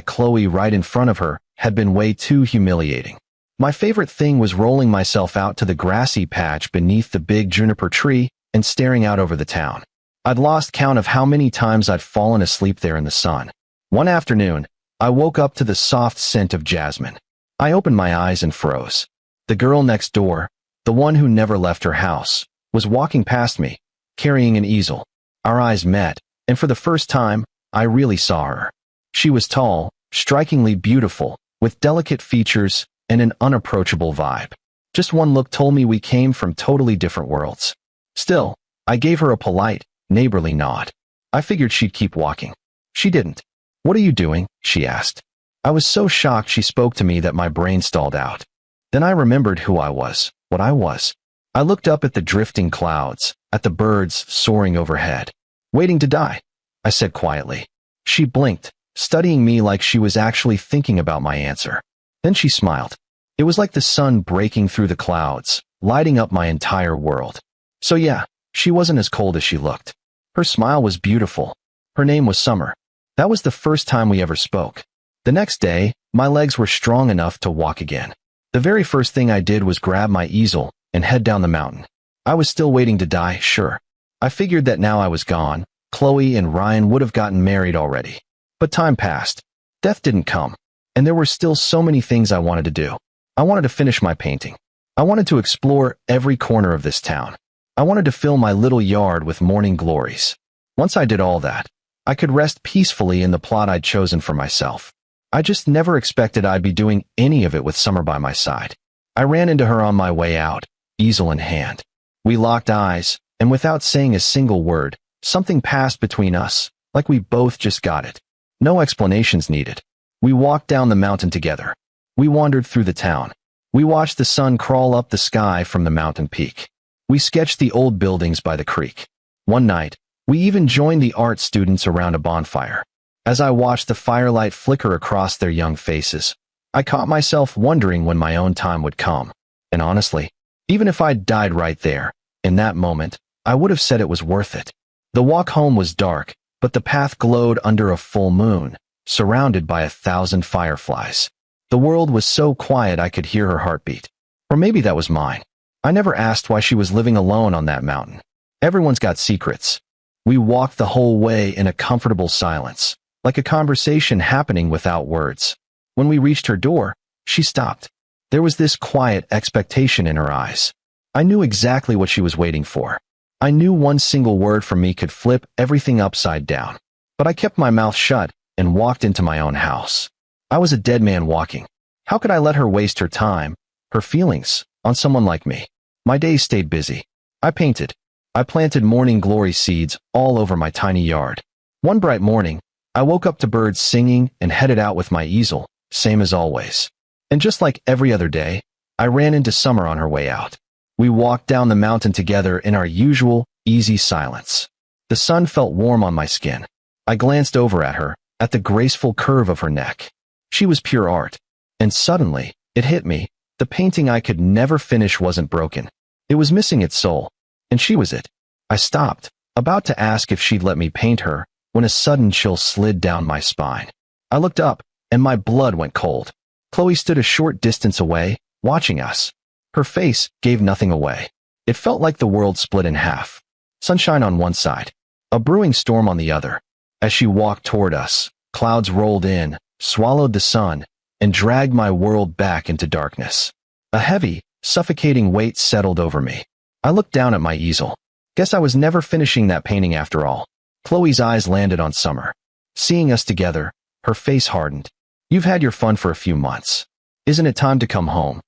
Chloe right in front of her had been way too humiliating. My favorite thing was rolling myself out to the grassy patch beneath the big juniper tree and staring out over the town. I'd lost count of how many times I'd fallen asleep there in the sun. One afternoon, I woke up to the soft scent of jasmine. I opened my eyes and froze. The girl next door, the one who never left her house, was walking past me, carrying an easel. Our eyes met, and for the first time, I really saw her. She was tall, strikingly beautiful, with delicate features and an unapproachable vibe. Just one look told me we came from totally different worlds. Still, I gave her a polite, neighborly nod. I figured she'd keep walking. She didn't. "What are you doing?" she asked. I was so shocked she spoke to me that my brain stalled out. Then I remembered who I was, what I was. I looked up at the drifting clouds, at the birds soaring overhead. "Waiting to die," I said quietly. She blinked, studying me like she was actually thinking about my answer. Then she smiled. It was like the sun breaking through the clouds, lighting up my entire world. So yeah, she wasn't as cold as she looked. Her smile was beautiful. Her name was Summer. That was the first time we ever spoke. The next day, my legs were strong enough to walk again. The very first thing I did was grab my easel and head down the mountain. I was still waiting to die, sure. I figured that now I was gone, Chloe and Ryan would have gotten married already. But time passed. Death didn't come. And there were still so many things I wanted to do. I wanted to finish my painting. I wanted to explore every corner of this town. I wanted to fill my little yard with morning glories. Once I did all that, I could rest peacefully in the plot I'd chosen for myself. I just never expected I'd be doing any of it with Summer by my side. I ran into her on my way out, easel in hand. We locked eyes, and without saying a single word, something passed between us, like we both just got it. No explanations needed. We walked down the mountain together. We wandered through the town. We watched the sun crawl up the sky from the mountain peak. We sketched the old buildings by the creek. One night, we even joined the art students around a bonfire. As I watched the firelight flicker across their young faces, I caught myself wondering when my own time would come. And honestly, even if I'd died right there, in that moment, I would have said it was worth it. The walk home was dark, but the path glowed under a full moon, surrounded by 1,000 fireflies. The world was so quiet I could hear her heartbeat. Or maybe that was mine. I never asked why she was living alone on that mountain. Everyone's got secrets. We walked the whole way in a comfortable silence, like a conversation happening without words. When we reached her door, she stopped. There was this quiet expectation in her eyes. I knew exactly what she was waiting for. I knew one single word from me could flip everything upside down. But I kept my mouth shut and walked into my own house. I was a dead man walking. How could I let her waste her time, her feelings, on someone like me? My days stayed busy. I painted. I planted morning glory seeds all over my tiny yard. One bright morning, I woke up to birds singing and headed out with my easel, same as always. And just like every other day, I ran into Summer on her way out. We walked down the mountain together in our usual, easy silence. The sun felt warm on my skin. I glanced over at her, at the graceful curve of her neck. She was pure art. And suddenly, it hit me. The painting I could never finish wasn't broken. It was missing its soul. And she was it. I stopped, about to ask if she'd let me paint her, when a sudden chill slid down my spine. I looked up, and my blood went cold. Chloe stood a short distance away, watching us. Her face gave nothing away. It felt like the world split in half. Sunshine on one side, a brewing storm on the other. As she walked toward us, clouds rolled in, swallowed the sun, and dragged my world back into darkness. A heavy, suffocating weight settled over me. I looked down at my easel. Guess I was never finishing that painting after all. Chloe's eyes landed on Summer. Seeing us together, her face hardened. You've had your fun for a few months. Isn't it time to come home?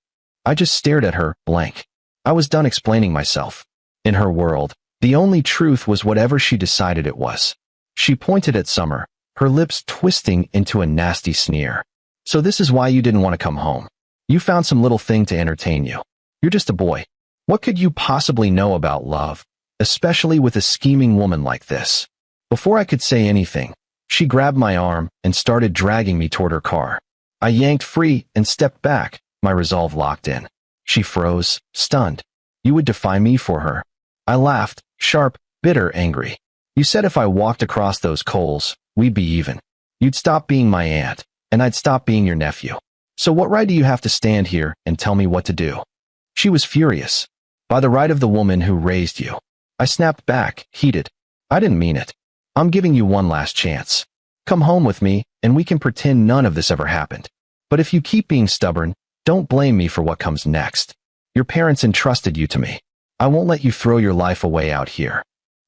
I just stared at her, blank. I was done explaining myself. In her world, the only truth was whatever she decided it was. She pointed at Summer, her lips twisting into a nasty sneer. So this is why you didn't want to come home. You found some little thing to entertain you. You're just a boy. What could you possibly know about love, especially with a scheming woman like this? Before I could say anything, she grabbed my arm and started dragging me toward her car. I yanked free and stepped back, my resolve locked in. She froze, stunned. You would defy me for her? I laughed, sharp, bitter, angry. You said if I walked across those coals, we'd be even. You'd stop being my aunt, and I'd stop being your nephew. So what right do you have to stand here and tell me what to do? She was furious. By the right of the woman who raised you. I snapped back, heated. I didn't mean it. I'm giving you one last chance. Come home with me, and we can pretend none of this ever happened. But if you keep being stubborn, don't blame me for what comes next. Your parents entrusted you to me. I won't let you throw your life away out here.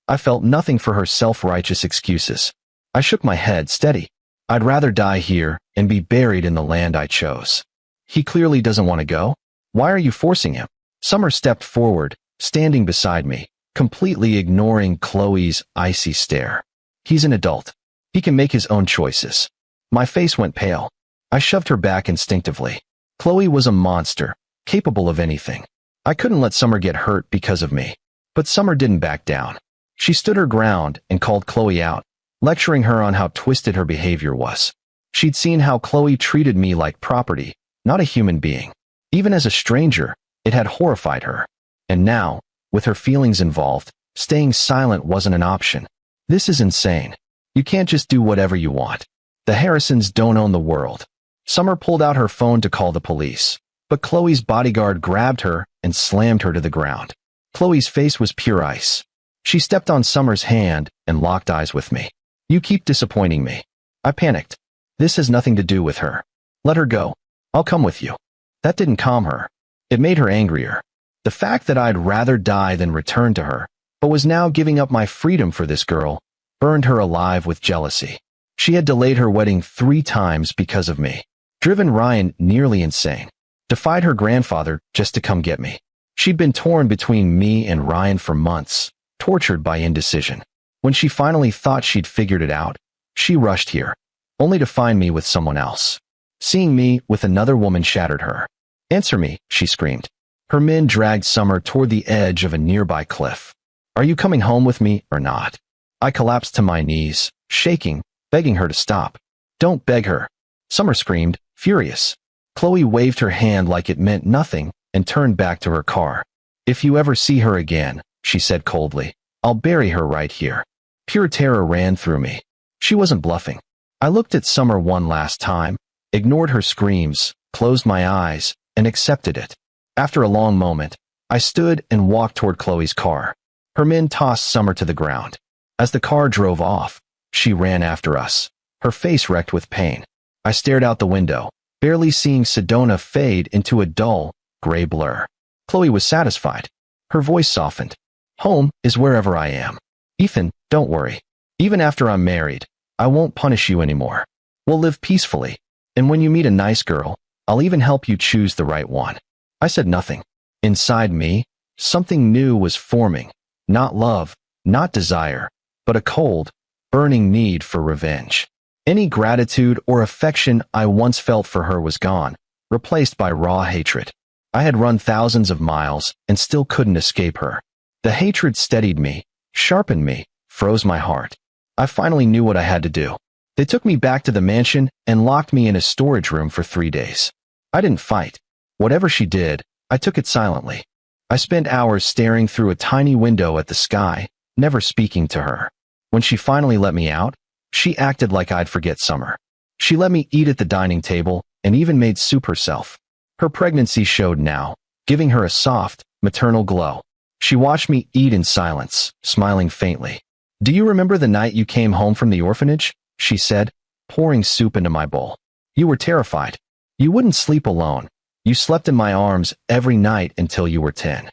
I felt nothing for her self-righteous excuses. I shook my head, steady. I'd rather die here and be buried in the land I chose. He clearly doesn't want to go. Why are you forcing him? Summer stepped forward, standing beside me, completely ignoring Chloe's icy stare. He's an adult. He can make his own choices. My face went pale. I shoved her back instinctively. Chloe was a monster, capable of anything. I couldn't let Summer get hurt because of me. But Summer didn't back down. She stood her ground and called Chloe out, lecturing her on how twisted her behavior was. She'd seen how Chloe treated me like property, not a human being. Even as a stranger, it had horrified her. And now, with her feelings involved, staying silent wasn't an option. This is insane. You can't just do whatever you want. The Harrisons don't own the world. Summer pulled out her phone to call the police, but Chloe's bodyguard grabbed her and slammed her to the ground. Chloe's face was pure ice. She stepped on Summer's hand and locked eyes with me. You keep disappointing me. I panicked. This has nothing to do with her. Let her go. I'll come with you. That didn't calm her. It made her angrier. The fact that I'd rather die than return to her, but was now giving up my freedom for this girl, burned her alive with jealousy. She had delayed her wedding 3 times because of me, driven Ryan nearly insane, defied her grandfather just to come get me. She'd been torn between me and Ryan for months, tortured by indecision. When she finally thought she'd figured it out, she rushed here, only to find me with someone else. Seeing me with another woman shattered her. Answer me, she screamed. Her men dragged Summer toward the edge of a nearby cliff. Are you coming home with me or not? I collapsed to my knees, shaking, begging her to stop. Don't beg her. Summer screamed, furious. Chloe waved her hand like it meant nothing and turned back to her car. If you ever see her again, she said coldly, I'll bury her right here. Pure terror ran through me. She wasn't bluffing. I looked at Summer one last time, ignored her screams, closed my eyes, and accepted it. After a long moment, I stood and walked toward Chloe's car. Her men tossed Summer to the ground. As the car drove off, she ran after us, her face wrecked with pain. I stared out the window, barely seeing Sedona fade into a dull, gray blur. Chloe was satisfied. Her voice softened. Home is wherever I am. Ethan, don't worry. Even after I'm married, I won't punish you anymore. We'll live peacefully. And when you meet a nice girl, I'll even help you choose the right one. I said nothing. Inside me, something new was forming. Not love, not desire, but a cold, burning need for revenge. Any gratitude or affection I once felt for her was gone, replaced by raw hatred. I had run thousands of miles and still couldn't escape her. The hatred steadied me, sharpened me, froze my heart. I finally knew what I had to do. They took me back to the mansion and locked me in a storage room for 3 days. I didn't fight. Whatever she did, I took it silently. I spent hours staring through a tiny window at the sky, never speaking to her. When she finally let me out, she acted like I'd forget Summer. She let me eat at the dining table and even made soup herself. Her pregnancy showed now, giving her a soft, maternal glow. She watched me eat in silence, smiling faintly. "Do you remember the night you came home from the orphanage?" she said, pouring soup into my bowl. "You were terrified. You wouldn't sleep alone. You slept in my arms every night until you were 10.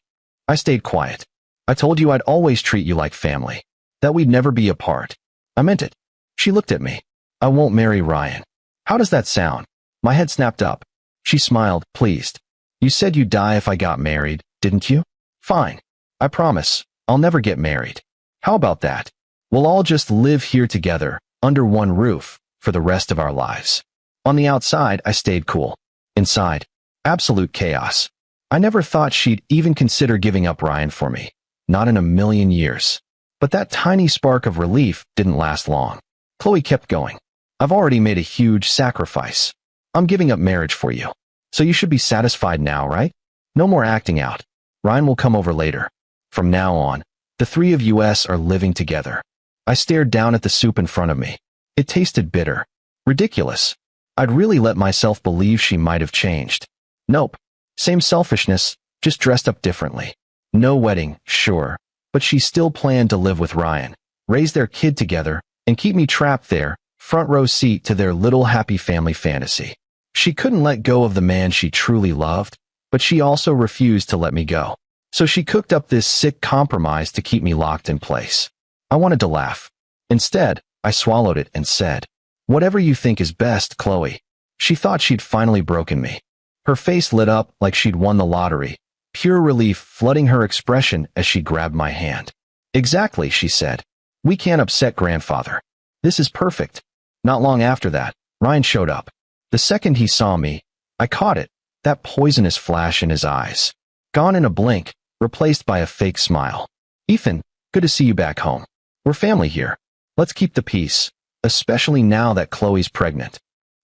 I stayed quiet. I told you I'd always treat you like family, that we'd never be apart. I meant it." She looked at me. "I won't marry Ryan." "How does that sound?" My head snapped up. She smiled, pleased. "You said you'd die if I got married, didn't you? Fine. I promise, I'll never get married. How about that? We'll all just live here together, under one roof, for the rest of our lives." On the outside, I stayed cool. Inside, absolute chaos. I never thought she'd even consider giving up Ryan for me. Not in a million years. But that tiny spark of relief didn't last long. Chloe kept going. "I've already made a huge sacrifice. I'm giving up marriage for you. So you should be satisfied now, right? No more acting out. Ryan will come over later. From now on, the three of us are living together." I stared down at the soup in front of me. It tasted bitter. Ridiculous. I'd really let myself believe she might have changed. Nope. Same selfishness, just dressed up differently. No wedding, sure, but she still planned to live with Ryan, raise their kid together, and keep me trapped there, front row seat to their little happy family fantasy. She couldn't let go of the man she truly loved, but she also refused to let me go. So she cooked up this sick compromise to keep me locked in place. I wanted to laugh. Instead, I swallowed it and said, "Whatever you think is best, Chloe." She thought she'd finally broken me. Her face lit up like she'd won the lottery, pure relief flooding her expression as she grabbed my hand. "Exactly," she said. "We can't upset grandfather. This is perfect." Not long after that, Ryan showed up. The second he saw me, I caught it, that poisonous flash in his eyes. Gone in a blink, replaced by a fake smile. "Ethan, good to see you back home. We're family here. Let's keep the peace, especially now that Chloe's pregnant."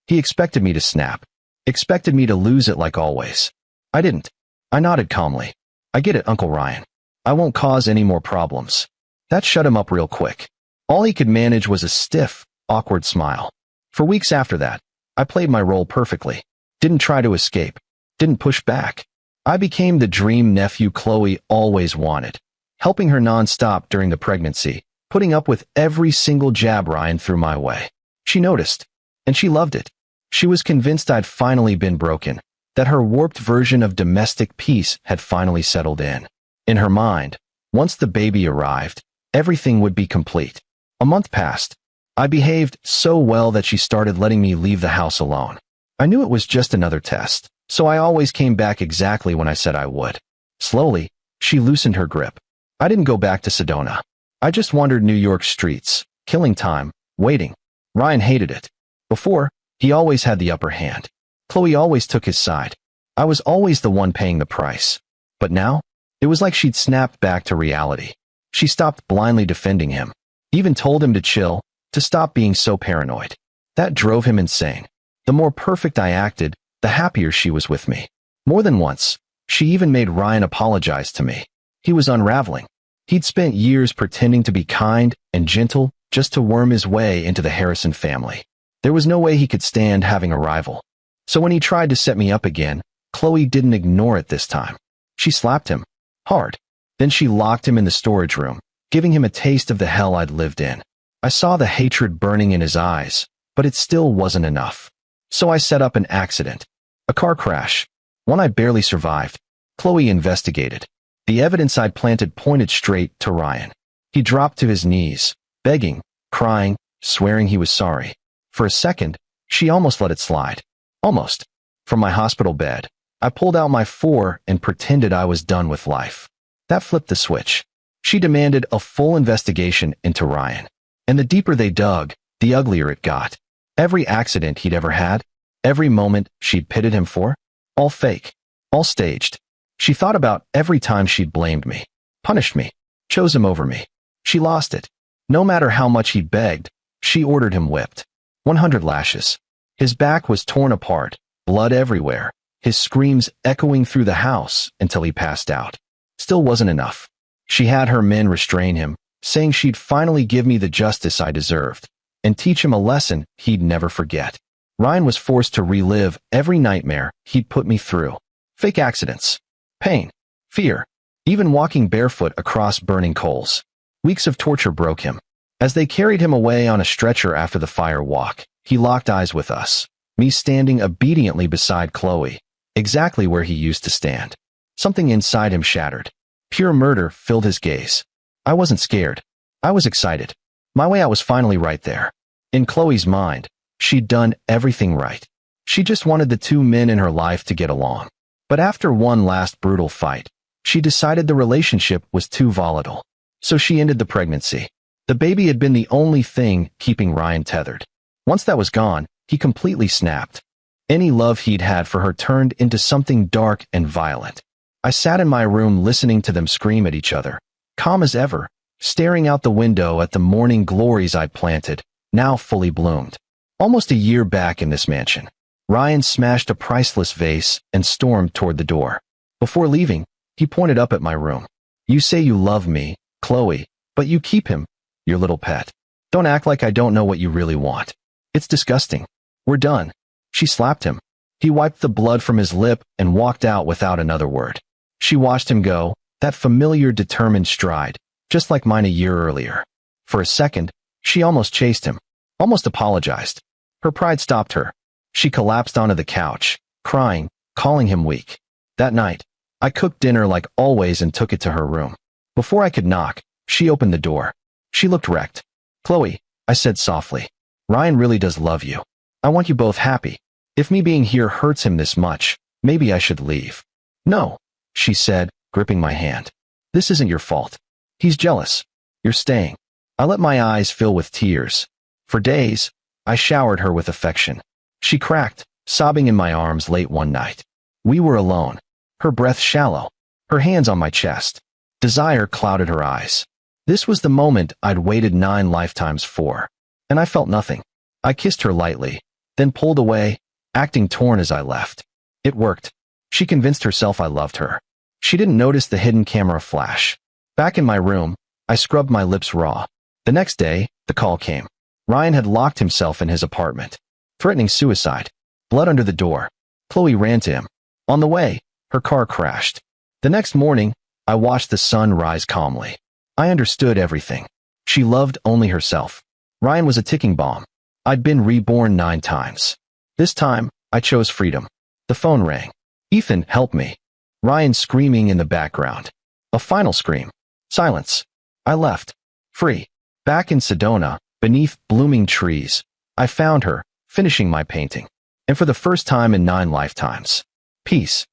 He expected me to snap. Expected me to lose it like always. I didn't. I nodded calmly. "I get it, Uncle Ryan. I won't cause any more problems." That shut him up real quick. All he could manage was a stiff, awkward smile. For weeks after that, I played my role perfectly. Didn't try to escape. Didn't push back. I became the dream nephew Chloe always wanted, helping her nonstop during the pregnancy, putting up with every single jab Ryan threw my way. She noticed, and she loved it. She was convinced I'd finally been broken, that her warped version of domestic peace had finally settled in. In her mind, once the baby arrived, everything would be complete. A month passed. I behaved so well that she started letting me leave the house alone. I knew it was just another test, so I always came back exactly when I said I would. Slowly, she loosened her grip. I didn't go back to Sedona. I just wandered New York streets, killing time, waiting. Ryan hated it. Before, he always had the upper hand. Chloe always took his side. I was always the one paying the price. But now, it was like she'd snapped back to reality. She stopped blindly defending him. Even told him to chill, to stop being so paranoid. That drove him insane. The more perfect I acted, the happier she was with me. More than once, she even made Ryan apologize to me. He was unraveling. He'd spent years pretending to be kind and gentle just to worm his way into the Harrison family. There was no way he could stand having a rival. So when he tried to set me up again, Chloe didn't ignore it this time. She slapped him. Hard. Then she locked him in the storage room, giving him a taste of the hell I'd lived in. I saw the hatred burning in his eyes, but it still wasn't enough. So I set up an accident. A car crash. One I barely survived. Chloe investigated. The evidence I'd planted pointed straight to Ryan. He dropped to his knees, begging, crying, swearing he was sorry. For a second, she almost let it slide. Almost. From my hospital bed, I pulled out my .4 and pretended I was done with life. That flipped the switch. She demanded a full investigation into Ryan. And the deeper they dug, the uglier it got. Every accident he'd ever had, every moment she'd pitted him for, all fake, all staged. She thought about every time she'd blamed me, punished me, chose him over me. She lost it. No matter how much he begged, she ordered him whipped. 100 lashes. His back was torn apart, blood everywhere, his screams echoing through the house until he passed out. Still wasn't enough. She had her men restrain him, saying she'd finally give me the justice I deserved, and teach him a lesson he'd never forget. Ryan was forced to relive every nightmare he'd put me through. Fake accidents. Pain. Fear. Even walking barefoot across burning coals. Weeks of torture broke him. As they carried him away on a stretcher after the fire walk, he locked eyes with us, me standing obediently beside Chloe, exactly where he used to stand. Something inside him shattered. Pure murder filled his gaze. I wasn't scared. I was excited. My way out was finally right there. In Chloe's mind, she'd done everything right. She just wanted the two men in her life to get along. But after one last brutal fight, she decided the relationship was too volatile. So she ended the pregnancy. The baby had been the only thing keeping Ryan tethered. Once that was gone, he completely snapped. Any love he'd had for her turned into something dark and violent. I sat in my room listening to them scream at each other, calm as ever, staring out the window at the morning glories I'd planted, now fully bloomed. Almost a year back in this mansion, Ryan smashed a priceless vase and stormed toward the door. Before leaving, he pointed up at my room. "You say you love me, Chloe, but you keep him, your little pet. Don't act like I don't know what you really want. It's disgusting. We're done." She slapped him. He wiped the blood from his lip and walked out without another word. She watched him go, that familiar determined stride, just like mine a year earlier. For a second, she almost chased him, almost apologized. Her pride stopped her. She collapsed onto the couch, crying, calling him weak. That night, I cooked dinner like always and took it to her room. Before I could knock, she opened the door. She looked wrecked. "Chloe," I said softly, "Ryan really does love you. I want you both happy. If me being here hurts him this much, maybe I should leave." "No," she said, gripping my hand. "This isn't your fault. He's jealous. You're staying." I let my eyes fill with tears. For days, I showered her with affection. She cracked, sobbing in my arms late one night. We were alone, her breath shallow, her hands on my chest. Desire clouded her eyes. This was the moment I'd waited 9 lifetimes for, and I felt nothing. I kissed her lightly, then pulled away, acting torn as I left. It worked. She convinced herself I loved her. She didn't notice the hidden camera flash. Back in my room, I scrubbed my lips raw. The next day, the call came. Ryan had locked himself in his apartment, threatening suicide. Blood under the door. Chloe ran to him. On the way, her car crashed. The next morning, I watched the sun rise calmly. I understood everything. She loved only herself. Ryan was a ticking bomb. I'd been reborn 9 times. This time, I chose freedom. The phone rang. "Ethan, help me." Ryan screaming in the background. A final scream. Silence. I left. Free. Back in Sedona, beneath blooming trees, I found her, finishing my painting. And for the first time in 9 lifetimes, peace.